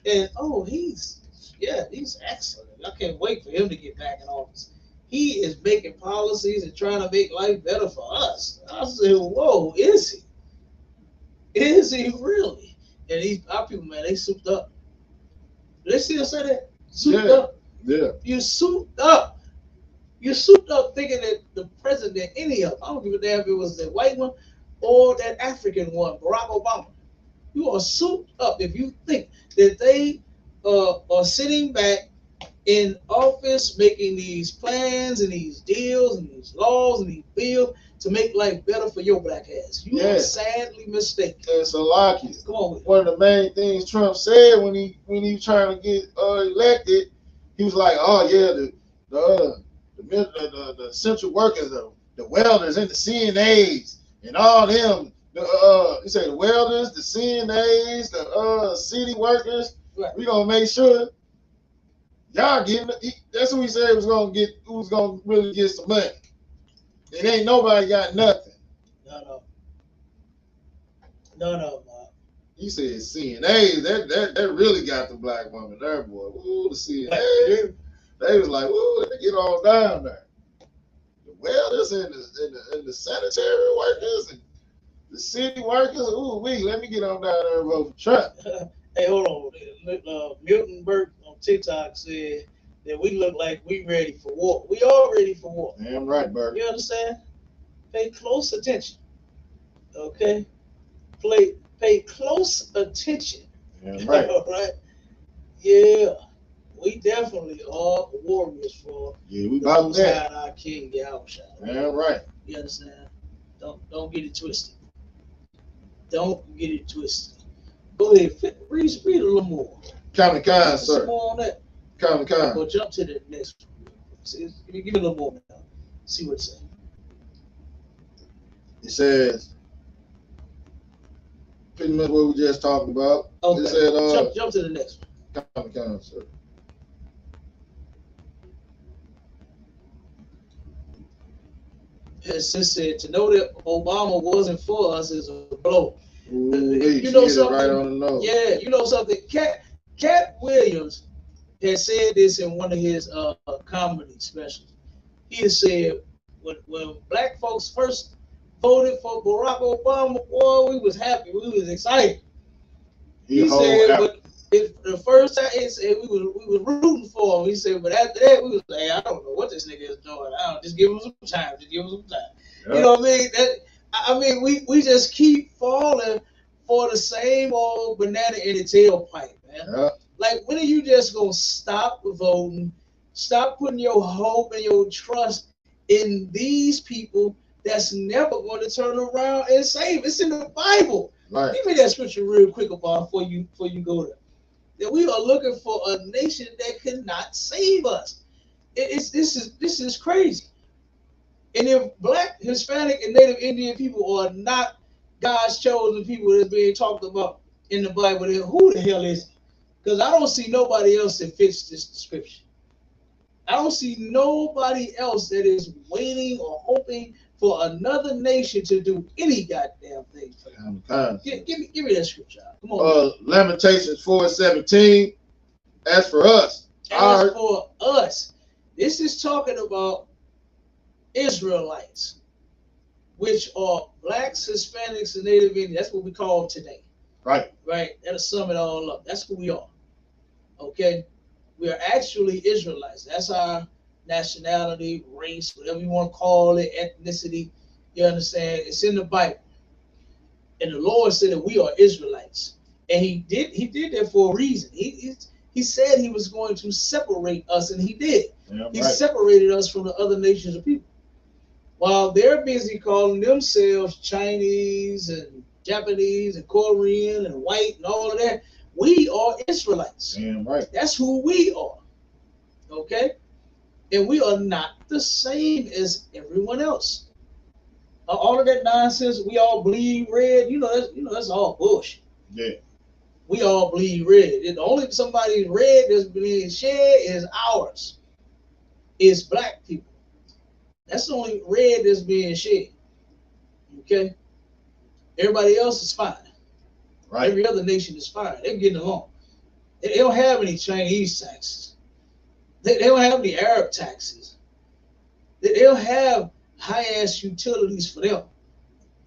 And, he's excellent. I can't wait for him to get back in office. He is making policies and trying to make life better for us. I said, whoa, is he? Is he really? And our people, man, they souped up. Do they still say that? Souped up? Yeah. You souped up. You souped up thinking that the president, any of them, I don't give a damn if it was the white one or that African one, Barack Obama. You are souped up if you think that they are sitting back in office making these plans and these deals and these laws and these bills to make life better for your black ass. You are sadly mistaken. It's a lock. Come on with it. One of the main things Trump said when he trying to get elected, he was like, "Oh yeah, the essential workers, the welders and the CNAs and all them. He said the welders, the CNAs, the city workers. Right. We gonna make sure y'all getting." That's who he said was gonna get. Who's gonna really get some money? It ain't nobody got nothing. No, He said CNAs. That really got the black woman there, boy. Ooh, the CNAs. They was like, "Ooh, let me get on down there." The welders and the sanitary workers and the city workers. Ooh, let me get on down there and vote for Trump. Hey, hold on. Milton Burke on TikTok said that we look like we ready for war. We are ready for war. Damn right, Burke. You understand? Pay close attention. Okay? Pay close attention. Damn right. All right? Yeah. We definitely are warriors for we about that. Our King Yahushua. Damn right. You understand? Don't get it twisted. Don't get it twisted. Go ahead, read a little more. Kind, sir. Some more on that. Kind. Go jump to the next one. Give me a little more now. See what it says. It says pretty much what we just talked about. Okay. It said, jump to the next one. Kind, sir. It said to know that Obama wasn't for us is a blow. Ooh, you know something? Right on the nose. Yeah, you know something. Cat Williams had said this in one of his comedy specials. He had said when black folks first voted for Barack Obama, boy, we was happy, we was excited. He said, but the first time he said we was rooting for him. He said, but after that we was like, hey, I don't know what this nigga is doing. I don't just give him some time. Yep. You know what I mean? We just keep falling for the same old banana in the tailpipe, man. Yep. Like, when are you just gonna stop voting? Stop putting your hope and your trust in these people that's never going to turn around and save. It's in the Bible. Right. Give me that scripture real quick about before you go there. That we are looking for a nation that cannot save us. This is crazy. And if Black, Hispanic, and Native Indian people are not God's chosen people that's being talked about in the Bible, then who the hell is it? Because I don't see nobody else that fits this description. I don't see nobody else that is waiting or hoping for another nation to do any goddamn thing for them. Give me that scripture. Come on. Lamentations 4:17. As for us. As for us. This is talking about Israelites, which are blacks, Hispanics, and Native Indians. That's what we call them today. Right. Right? That'll sum it all up. That's who we are. Okay? We are actually Israelites. That's our nationality, race, whatever you want to call it, ethnicity. You understand? It's in the Bible. And the Lord said that we are Israelites. And he did that for a reason. He said he was going to separate us, and he did. Yeah, he separated us from the other nations of people. While they're busy calling themselves Chinese and Japanese and Korean and white and all of that, we are Israelites. Damn right. That's who we are. Okay? And we are not the same as everyone else. All of that nonsense, we all bleed red, that's all bullshit. Yeah. We all bleed red. The only somebody red that's being shed is ours. It's black people. That's the only red that's being shed. Okay? Everybody else is fine. Right. Every other nation is fine. They're getting along. They don't have any Chinese taxes. They don't have any Arab taxes. They don't have high-ass utilities for them.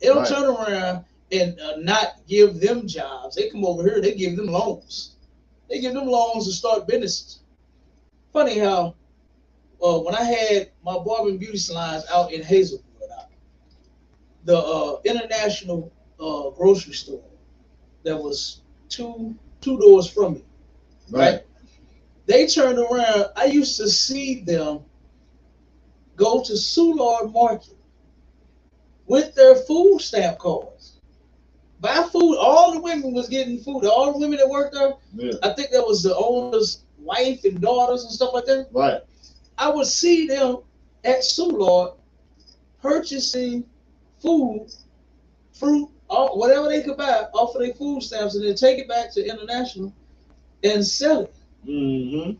They don't turn around and not give them jobs. They come over here, they give them loans. They give them loans to start businesses. Funny how when I had my barber and beauty salons out in Hazelwood, the international grocery store that was two doors from me, right? They turned around. I used to see them go to Soulard Market with their food stamp cards, buy food. All the women was getting food. All the women that worked there, I think that was the owner's wife and daughters and stuff like that. Right. I would see them at Soulard purchasing food, fruit, whatever they could buy off of their food stamps, and then take it back to International and sell it. Mm-hmm.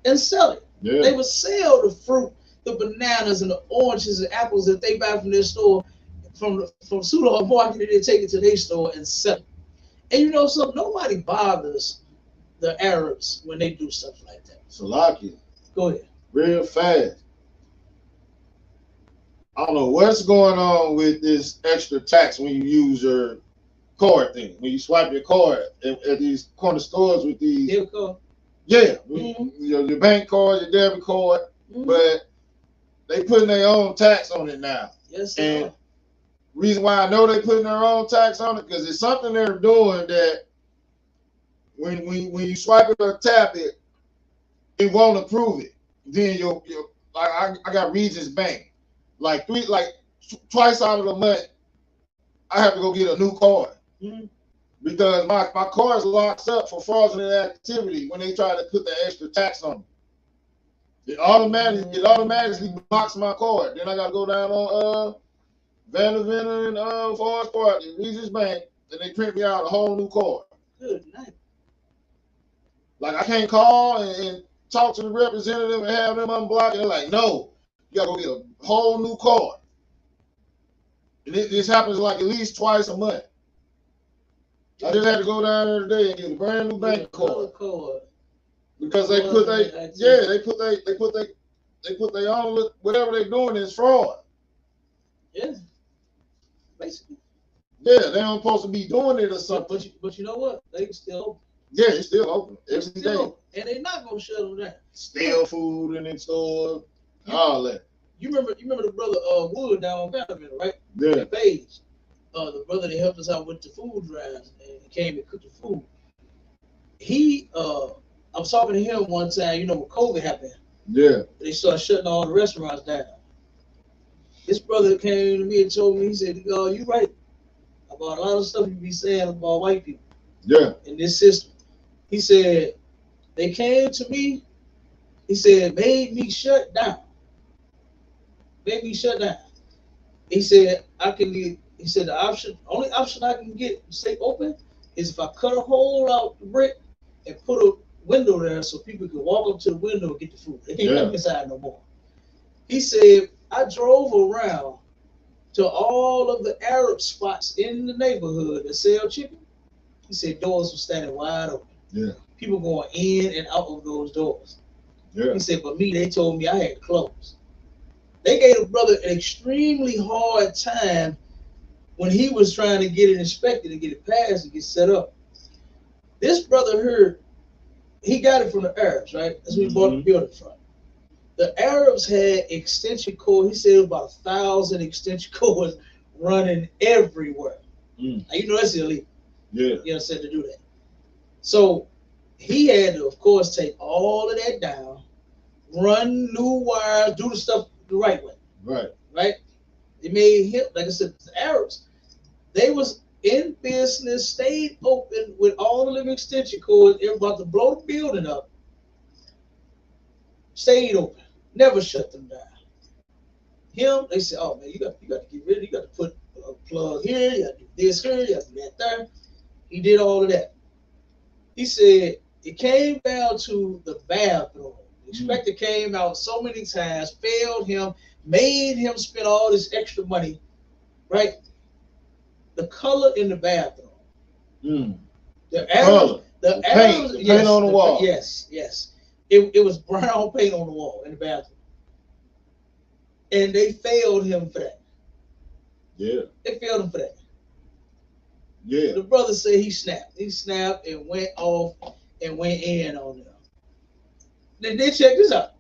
And sell it. Yeah. They would sell the fruit, the bananas and the oranges and apples that they buy from their store, from Soulard Market, and they take it to their store and sell it. And you know something? Nobody bothers the Arabs when they do stuff like that. Salakia. Go ahead. Real fast. I don't know what's going on with this extra tax when you use your card thing. When you swipe your card at these corner stores with these. Debit card. Yeah. Mm-hmm. Your bank card, your debit card. Mm-hmm. But they putting their own tax on it now. Yes, sir. And reason why I know they putting their own tax on it, because it's something they're doing that when you swipe it or tap it, it won't approve it. Then I got Regis Bank, twice out of the month, I have to go get a new card. Mm-hmm. Because my card is locked up for fraudulent activity when they try to put the extra tax on it. It automatically blocks my card. Then I gotta go down on Vanderbilt and Forest Park and Regis Bank, and they print me out a whole new card. Good night. Like I can't call and talk to the representative and have them unblock it. They're like, no, you gotta go get a whole new card. And this happens like at least twice a month. I just had to go down there today and get a brand new bank card. Because they put their own, whatever they're doing is fraud. Yeah. Basically. Yeah, they don't supposed to be doing it or something. But you know what? They can still open. Yeah, it's still open every day. And they're not gonna shut them down. Steal food in the store, all that. You remember the brother Wood down on Vanderbilt, right? Yeah. The page. The brother that helped us out with the food drives and came and cooked the food. I was talking to him one time, when COVID happened. Yeah. They started shutting all the restaurants down. This brother came to me and told me, he said, you right about a lot of stuff you be saying about white people. Yeah. In this system. He said, they came to me, he said, made me shut down. He said, the only option I can get to stay open is if I cut a hole out the brick and put a window there so people could walk up to the window and get the food. They can't come inside no more. He said, I drove around to all of the Arab spots in the neighborhood that sell chicken. He said doors were standing wide open. Yeah. People going in and out of those doors. Yeah. He said, but me, they told me I had to close. They gave the brother an extremely hard time when he was trying to get it inspected and get it passed and get set up. This brother heard, he got it from the Arabs, right? That's when he bought the building from. The Arabs had extension cords. He said it was about 1,000 extension cords running everywhere. Now, you know that's illegal. Yeah. You know, said to do that. So he had to, of course, take all of that down, run new wires, do the stuff the right way. Right. Right? It made him, like I said, the Arabs, they was in business, stayed open with all the living extension cords. They were about to blow the building up. Stayed open. Never shut them down. Him, they said, oh man, you got to get rid of it. You got to put a plug here, you got to do this here, you got to do that there. He did all of that. He said it came down to the bathroom. The inspector came out so many times, failed him, made him spend all this extra money, right? The color in the bathroom. The Arabs, the paint on the wall. Yes. It was brown paint on the wall in the bathroom. And they failed him for that. Yeah. They failed him for that. Yeah. The brother said he snapped. He snapped and went off and went in on them. Then check this out.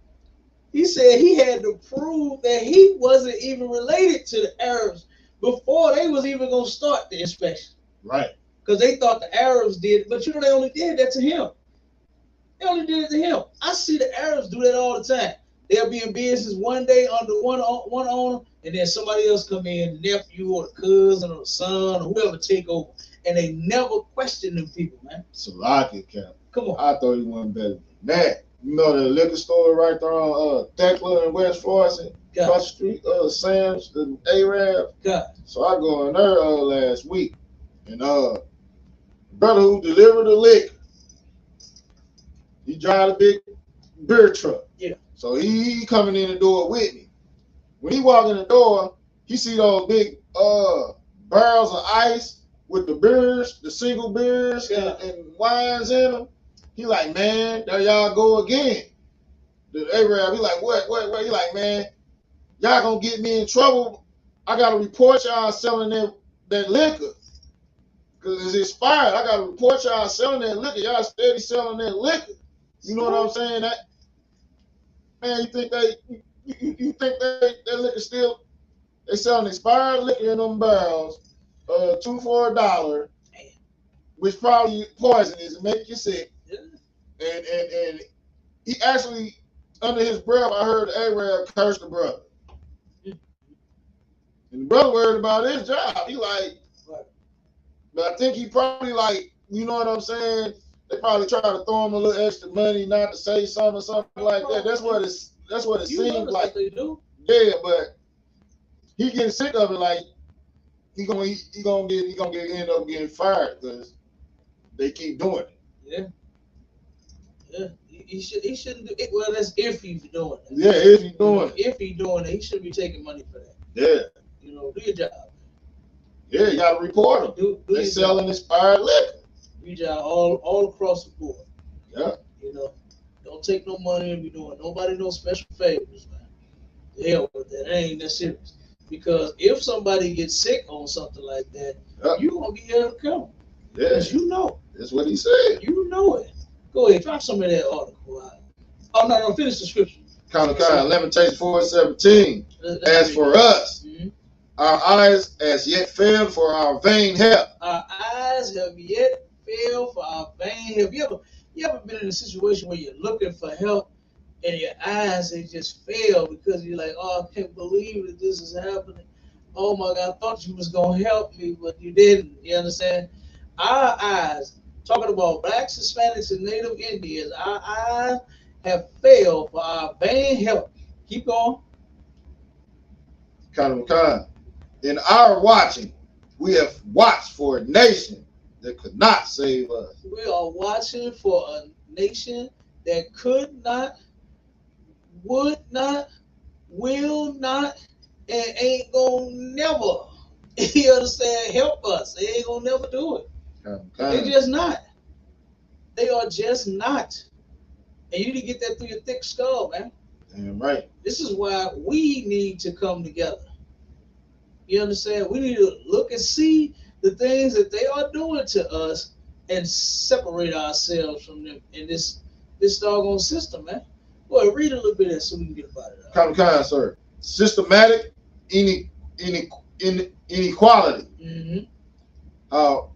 He said he had to prove that he wasn't even related to the Arabs before they was even going to start the inspection. Right. Because they thought the Arabs did, but you know they only did that to him. They only did it to him. I see the Arabs do that all the time. They'll be in business one day under one owner, and then somebody else come in, the nephew or the cousin or the son or whoever take over, and they never question them people, man. Salaki cap. Come on. I thought he wasn't better than that. You know the liquor store right there on Thekla and West Florissant, across the street, Sam's, the Arab. God. So I go in there last week, and brother who delivered the liquor, he drive a big beer truck. Yeah. So he coming in the door with me. When he walk in the door, he see those big barrels of ice with the beers, the single beers and wines in them. He like, man, there y'all go again. The Arab, he like, what? He like, man, y'all gonna get me in trouble. I gotta report y'all selling that liquor. Cause it's expired. I gotta report y'all selling that liquor. Y'all steady selling that liquor. You know what I'm saying? That man, you think that liquor still, they selling expired liquor in them barrels, 2 for $1, which probably poisonous and make you sick. And he actually, under his breath, I heard the Arab curse the brother. And the brother worried about his job. He like, but I think he probably like, you know what I'm saying? They probably try to throw him a little extra money not to say something or something like that. That's what it seems like. They do. Yeah, but he getting sick of it. Like he gonna end up getting fired because they keep doing it. Yeah. He shouldn't do it. Well, that's if he's doing it. Yeah, if he's doing it. If he's doing it, he shouldn't be taking money for that. Yeah. You know, do your job. Yeah, you gotta report them. They selling expired liquor. Do your job all across the board. Yeah. You know, don't take no money and be doing nobody no special favors, man. The hell with that. It ain't that serious. Because if somebody gets sick on something like that, you're gonna be held accountable. Yeah. Because you know. That's what he said. You know it. Go ahead, drop some of that article out. Oh no, finish the scripture. Lamentations 4:17. As for us, our eyes as yet failed for our vain help. Our eyes have yet failed for our vain help. You ever been in a situation where you're looking for help and your eyes they just fail because you're like, oh, I can't believe that this is happening. Oh my God, I thought you was gonna help me, but you didn't. You understand? Our eyes. Talking about blacks, Hispanics, and Native Indians, our eyes have failed for our vain help. Keep going. In our watching, we have watched for a nation that could not save us. We are watching for nation that could not, would not, will not, and ain't gonna never, you understand, help us. They ain't gonna never do it. They just not. They are just not. And you need to get that through your thick skull, man. Damn right. This is why we need to come together. You understand? We need to look and see the things that they are doing to us and separate ourselves from them in this doggone system, man. Boy, read a little bit of that so we can get about it. Kind, sir. Systematic inequality. Mm-hmm.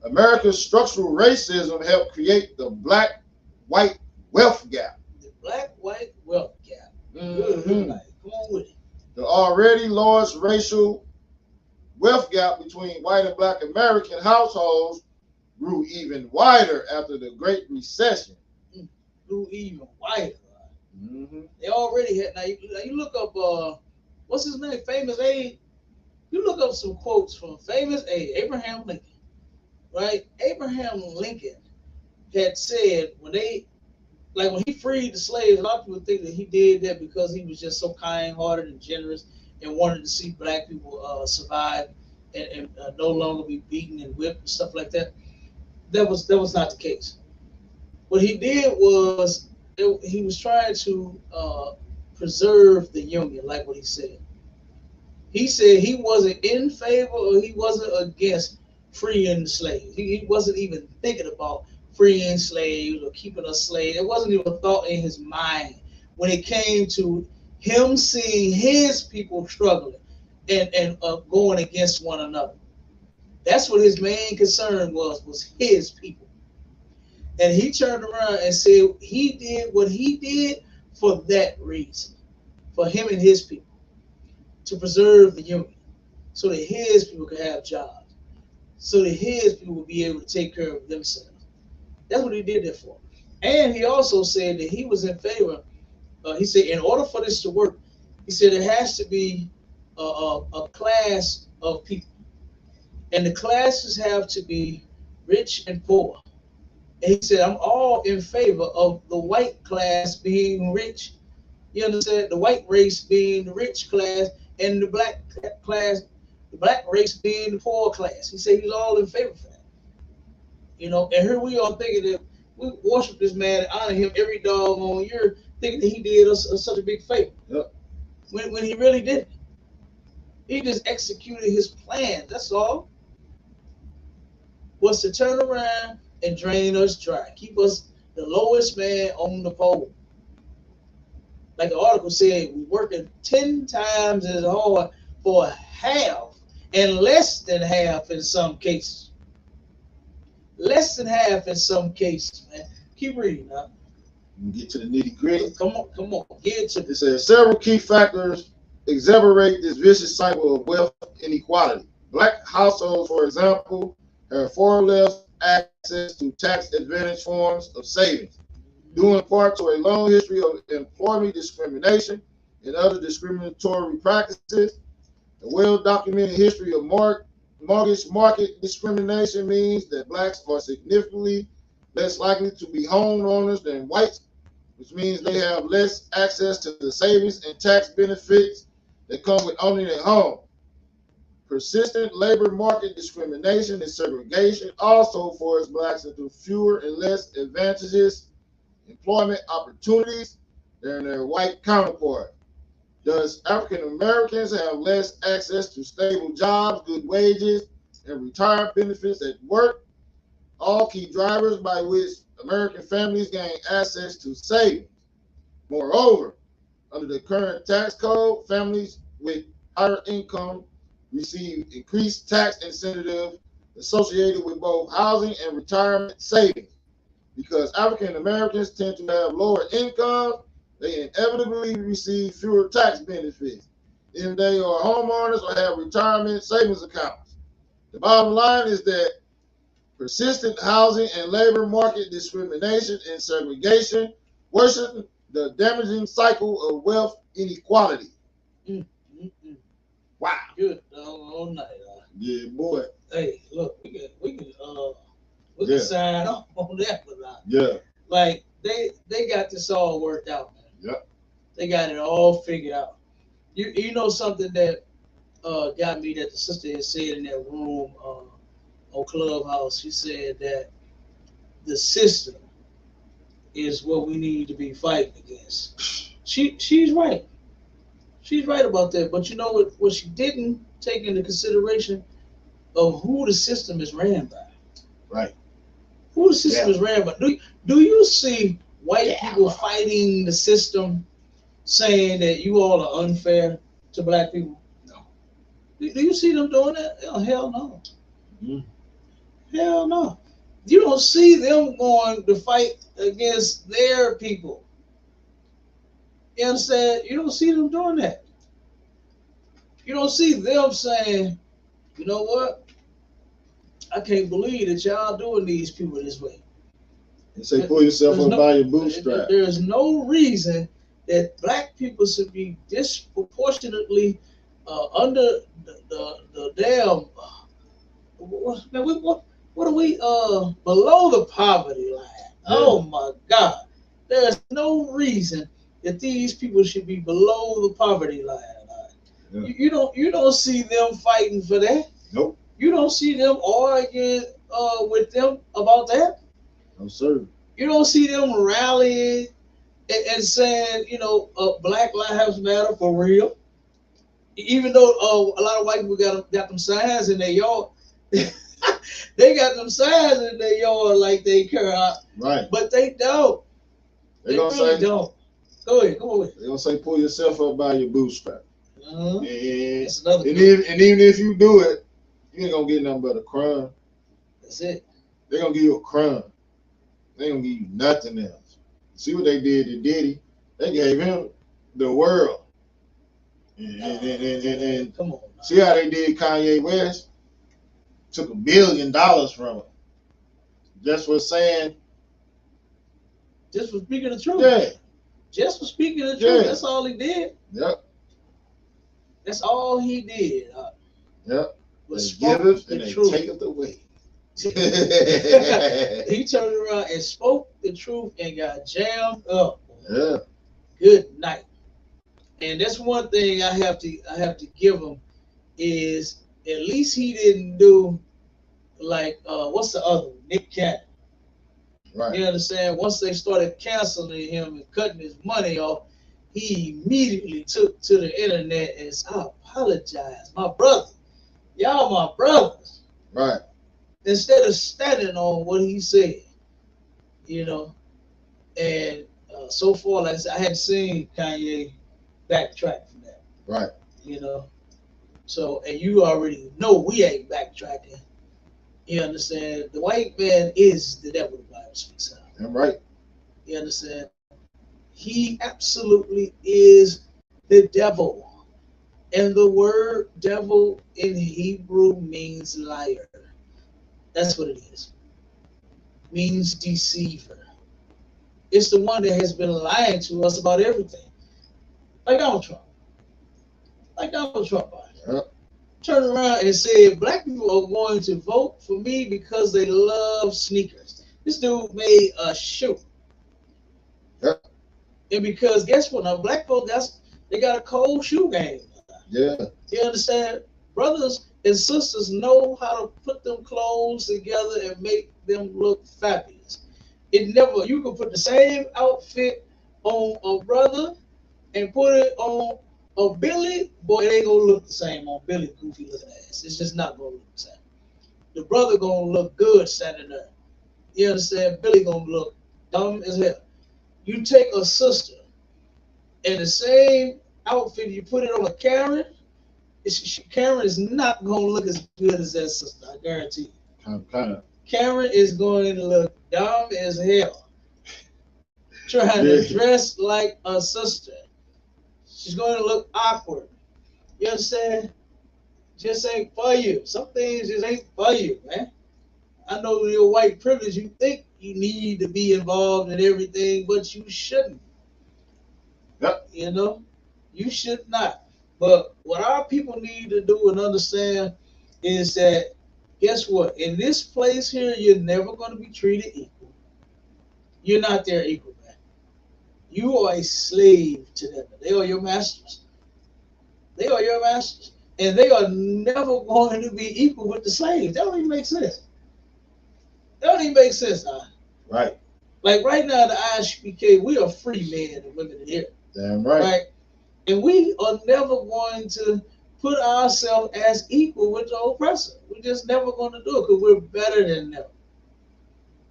America's structural racism helped create the black-white wealth gap. The black-white wealth gap. Mm-hmm. Good. Come on with it. The already large racial wealth gap between white and black American households grew even wider after the Great Recession. Grew even wider. Mm-hmm. They already had. Now you look up. What's his name? Famous Abe. You look up some quotes from Famous Abe, Abraham Lincoln. Right? Abraham Lincoln had said when he freed the slaves, a lot of people think that he did that because he was just so kind-hearted and generous and wanted to see black people survive and no longer be beaten and whipped and stuff like that. That was not the case. What he did was he was trying to preserve the Union, like what he said. He said he wasn't in favor or he wasn't against freeing slaves. He wasn't even thinking about freeing slaves or keeping us slaves. It wasn't even a thought in his mind when it came to him seeing his people struggling and going against one another. That's what his main concern was his people. And he turned around and said he did what he did for that reason, for him and his people, to preserve the Union, so that his people could have jobs, so that his people would be able to take care of themselves. That's what he did that for. And he also said that he was in favor. He said in order for this to work, he said it has to be a class of people. And the classes have to be rich and poor. And he said, I'm all in favor of the white class being rich. You understand? The white race being the rich class and the black class, the black race being the poor class. He said he's all in favor for that. You know, and here we are thinking that we worship this man and honor him every doggone year, thinking that he did us such a big favor. Yep. When he really didn't. He just executed his plan. That's all. Was to turn around and drain us dry, keep us the lowest man on the pole. Like the article said, we're working 10 times as hard for half and less than half in some cases. Less than half in some cases, man. Keep reading now. Get to the nitty-gritty. Come on. Get to it. It says several key factors exacerbate this vicious cycle of wealth inequality. Black households, for example, have far less access to tax-advantaged forms of savings, due in part to a long history of employment discrimination and other discriminatory practices. A well-documented history of mortgage market discrimination means that blacks are significantly less likely to be homeowners than whites, which means they have less access to the savings and tax benefits that come with owning a home. Persistent labor market discrimination and segregation also force blacks into fewer and less advantageous employment opportunities than their white counterparts. Thus, African Americans have less access to stable jobs, good wages, and retirement benefits at work, all key drivers by which American families gain access to savings. Moreover, under the current tax code, families with higher income receive increased tax incentives associated with both housing and retirement savings. Because African Americans tend to have lower incomes, they inevitably receive fewer tax benefits if they are homeowners or have retirement savings accounts. The bottom line is that persistent housing and labor market discrimination and segregation worsen the damaging cycle of wealth inequality. Wow. Good all night. Yeah, boy. Hey, look, we can sign off on that one. Yeah. Like they got this all worked out, man. Yep. They got it all figured out. You know something that got me that the sister had said in that room on Clubhouse. She said that the system is what we need to be fighting against. She's right. She's right about that. But you know what she didn't take into consideration of who the system is ran by. Right. Who the system is ran by. Do you see white people fighting the system, saying that you all are unfair to black people? No. Do you see them doing that? Oh, hell no. Mm-hmm. Hell no. You don't see them going to fight against their people. You understand? You don't see them doing that. You don't see them saying, you know what? I can't believe that y'all doing these people this way. And say, pull yourself up by your bootstrap. There's no reason that black people should be disproportionately under the damn. What are we below the poverty line? Yeah. Oh my God! There's no reason that these people should be below the poverty line. Yeah. You don't see them fighting for that. Nope. You don't see them arguing with them about that. No, sir. You don't see them rallying and saying, Black Lives Matter for real. Even though a lot of white people got them signs in their yard. They got them signs in their yard like they care. Right. But they don't. They really don't. Go ahead. They're going to say, pull yourself up by your bootstrap. Uh-huh. And even if you do it, you ain't going to get nothing but a crumb. That's it. They're going to give you a crumb. They ain't going to give you nothing else. See what they did to Diddy? They gave him the world. And come on. See how they did Kanye West? Took $1 billion from him. Just for saying. Just for speaking the truth. Yeah. Just for speaking the truth. Yeah. That's all he did. Yep. That's all he did. Yep. Was they give it the and they truth. take it away. He turned around and spoke the truth and got jammed up. Yeah. Good night. And that's one thing I have to give him is at least he didn't do like what's the other one? Nick Cannon. Right. You understand? Once they started canceling him and cutting his money off, he immediately took to the internet and said, I apologize, my brother. Y'all my brothers. Right. Instead of standing on what he said, and so far, like I said, I hadn't seen Kanye backtrack from that. Right. So, and you already know we ain't backtracking. You understand? The white man is the devil, the Bible speaks of. I'm right. You understand? He absolutely is the devil. And the word devil in Hebrew means liar. That's what it is. Means deceiver. It's the one that has been lying to us about everything. Like Donald Trump. Yep. Turned around and said, black people are going to vote for me because they love sneakers. This dude made a shoe. Yep. And because guess what? Now black folks, they got a cold shoe game. Yeah. You understand? Brothers and sisters know how to put them clothes together and make them look fabulous. You can put the same outfit on a brother and put it on a Billy, boy, it ain't gonna look the same on Billy goofy looking ass. It's just not gonna look the same. The brother gonna look good standing there. You understand? Billy gonna look dumb as hell. You take a sister and the same outfit, you put it on a Karen, Karen is not gonna look as good as that sister, I guarantee you. Kind of. Karen is going to look dumb as hell. Trying to dress like a sister. She's going to look awkward. You understand? Just ain't for you. Some things just ain't for you, man. I know your white privilege, you think you need to be involved in everything, but you shouldn't. Yep. You should not. But what our people need to do and understand is that, guess what? In this place here, you're never going to be treated equal. You're not their equal, man. You are a slave to them. They are your masters. They are your masters. And they are never going to be equal with the slaves. That don't even make sense. That don't even make sense, huh? Right. Like right now, the ISUPK, we are free men and women in here. Damn right. Right? And we are never going to put ourselves as equal with the oppressor. We're just never going to do it because we're better than them.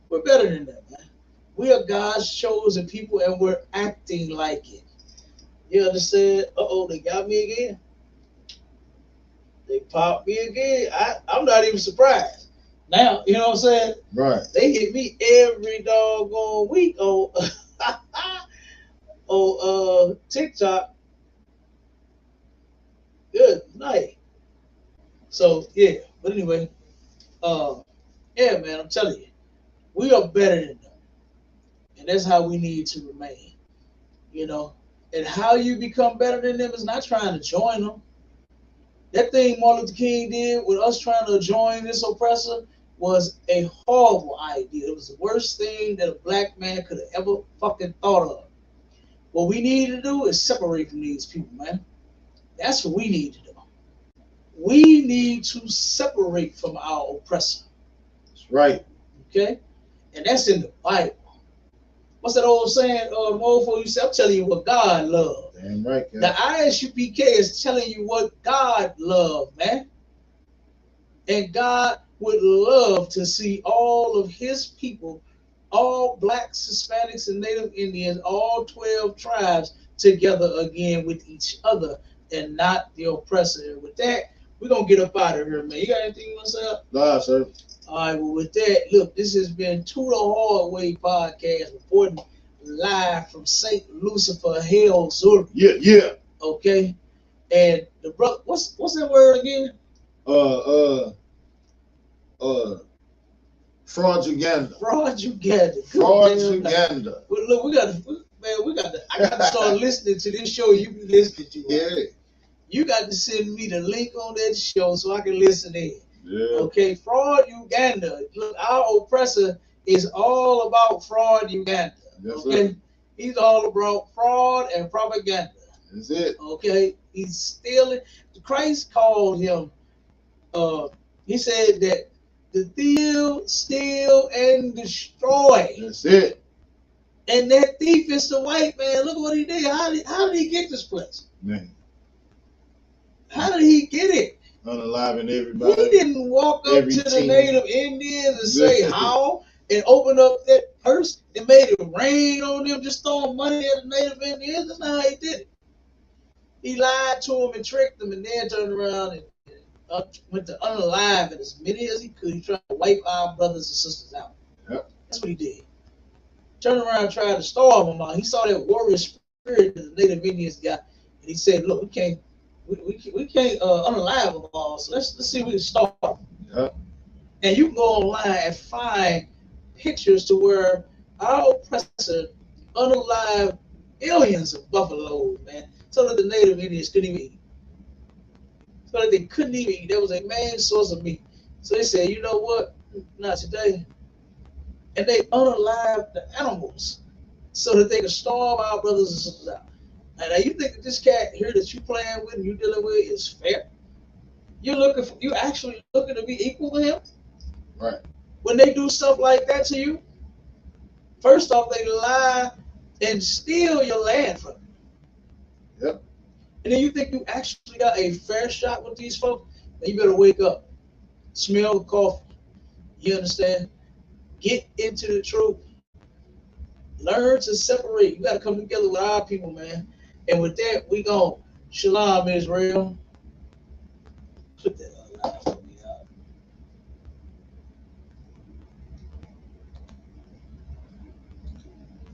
We're better than them, man. We are God's chosen people and we're acting like it. You understand? Uh-oh, they got me again. They popped me again. I'm not even surprised. Now, you know what I'm saying? Right. They hit me every doggone week on, on TikTok. Good night. So, yeah. But anyway, yeah, man, I'm telling you, we are better than them. And that's how we need to remain, you know. And how you become better than them is not trying to join them. That thing Martin Luther King did with us trying to join this oppressor was a horrible idea. It was the worst thing that a black man could have ever fucking thought of. What we need to do is separate from these people, man. That's what we need to do. We need to separate from our oppressor. That's right. Okay? And that's in the Bible. What's that old saying? The old folks used to say, I'm telling you what God loves. Damn right. The ISUPK is telling you what God loves, man. And God would love to see all of his people, all blacks, Hispanics, and Native Indians, all 12 tribes together again with each other and not the oppressor. And with that, we're going to get up out of here, man. You got anything you want to say? Nah, sir. All right, well, with that, look, this has been To the Hard Way podcast, reporting live from St. Lucifer, Hell, Zurich. Yeah, yeah. Okay? And the brother, what's that word again? Frauduganda. Frauduganda. Frauduganda. Well, look, I got to start listening to this show you be listening to. Right? Yeah. You got to send me the link on that show so I can listen in. Yeah. Okay, Frauduganda. Look, our oppressor is all about Frauduganda. Yes, okay? Sir. He's all about fraud and propaganda. That's it. Okay? He's stealing. Christ called him, he said that to steal, and destroy. That's it. And that thief is the white man. Look what he did. How did he get this place? Man. How did he get it? Unaliving everybody. He didn't walk up to the Native Indians and say how and open up that purse and made it rain on them, just throwing money at the Native Indians. That's not how he did it. He lied to them and tricked them and then turned around and went to unalive as many as he could. He tried to wipe our brothers and sisters out. Yep. That's what he did. Turned around and tried to starve them out. He saw that warrior spirit that the Native Indians got, and he said, look, we can't unalive them all, so let's see if we can starve them. Yep. And you can go online and find pictures to where our oppressor unalive millions of buffaloes, man, so that the Native Indians couldn't even eat. So that they couldn't even eat. That was a main source of meat. So they said, you know what? Not today. And they unalived the animals so that they could starve our brothers and sisters out. And now you think that this cat here that you playing with and you dealing with is fair? You actually looking to be equal to him? Right. When they do stuff like that to you, first off, they lie and steal your land from you. Yep. And then you think you actually got a fair shot with these folks? Then you better wake up, smell the coffee. You understand? Get into the truth. Learn to separate. You got to come together with our people, man. And with that, we gone. Shalom, Israel. Put that on.